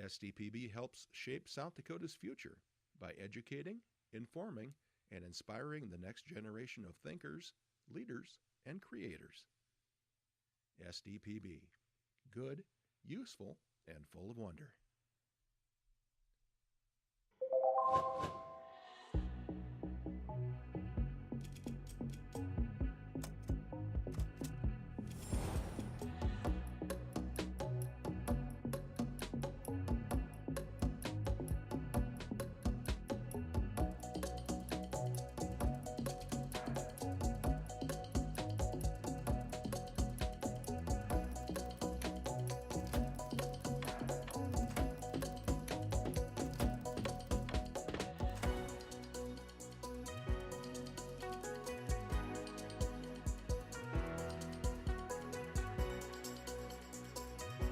SDPB helps shape South Dakota's future by educating, informing, and inspiring the next generation of thinkers, leaders, and creators. SDPB. Good, useful, and full of wonder.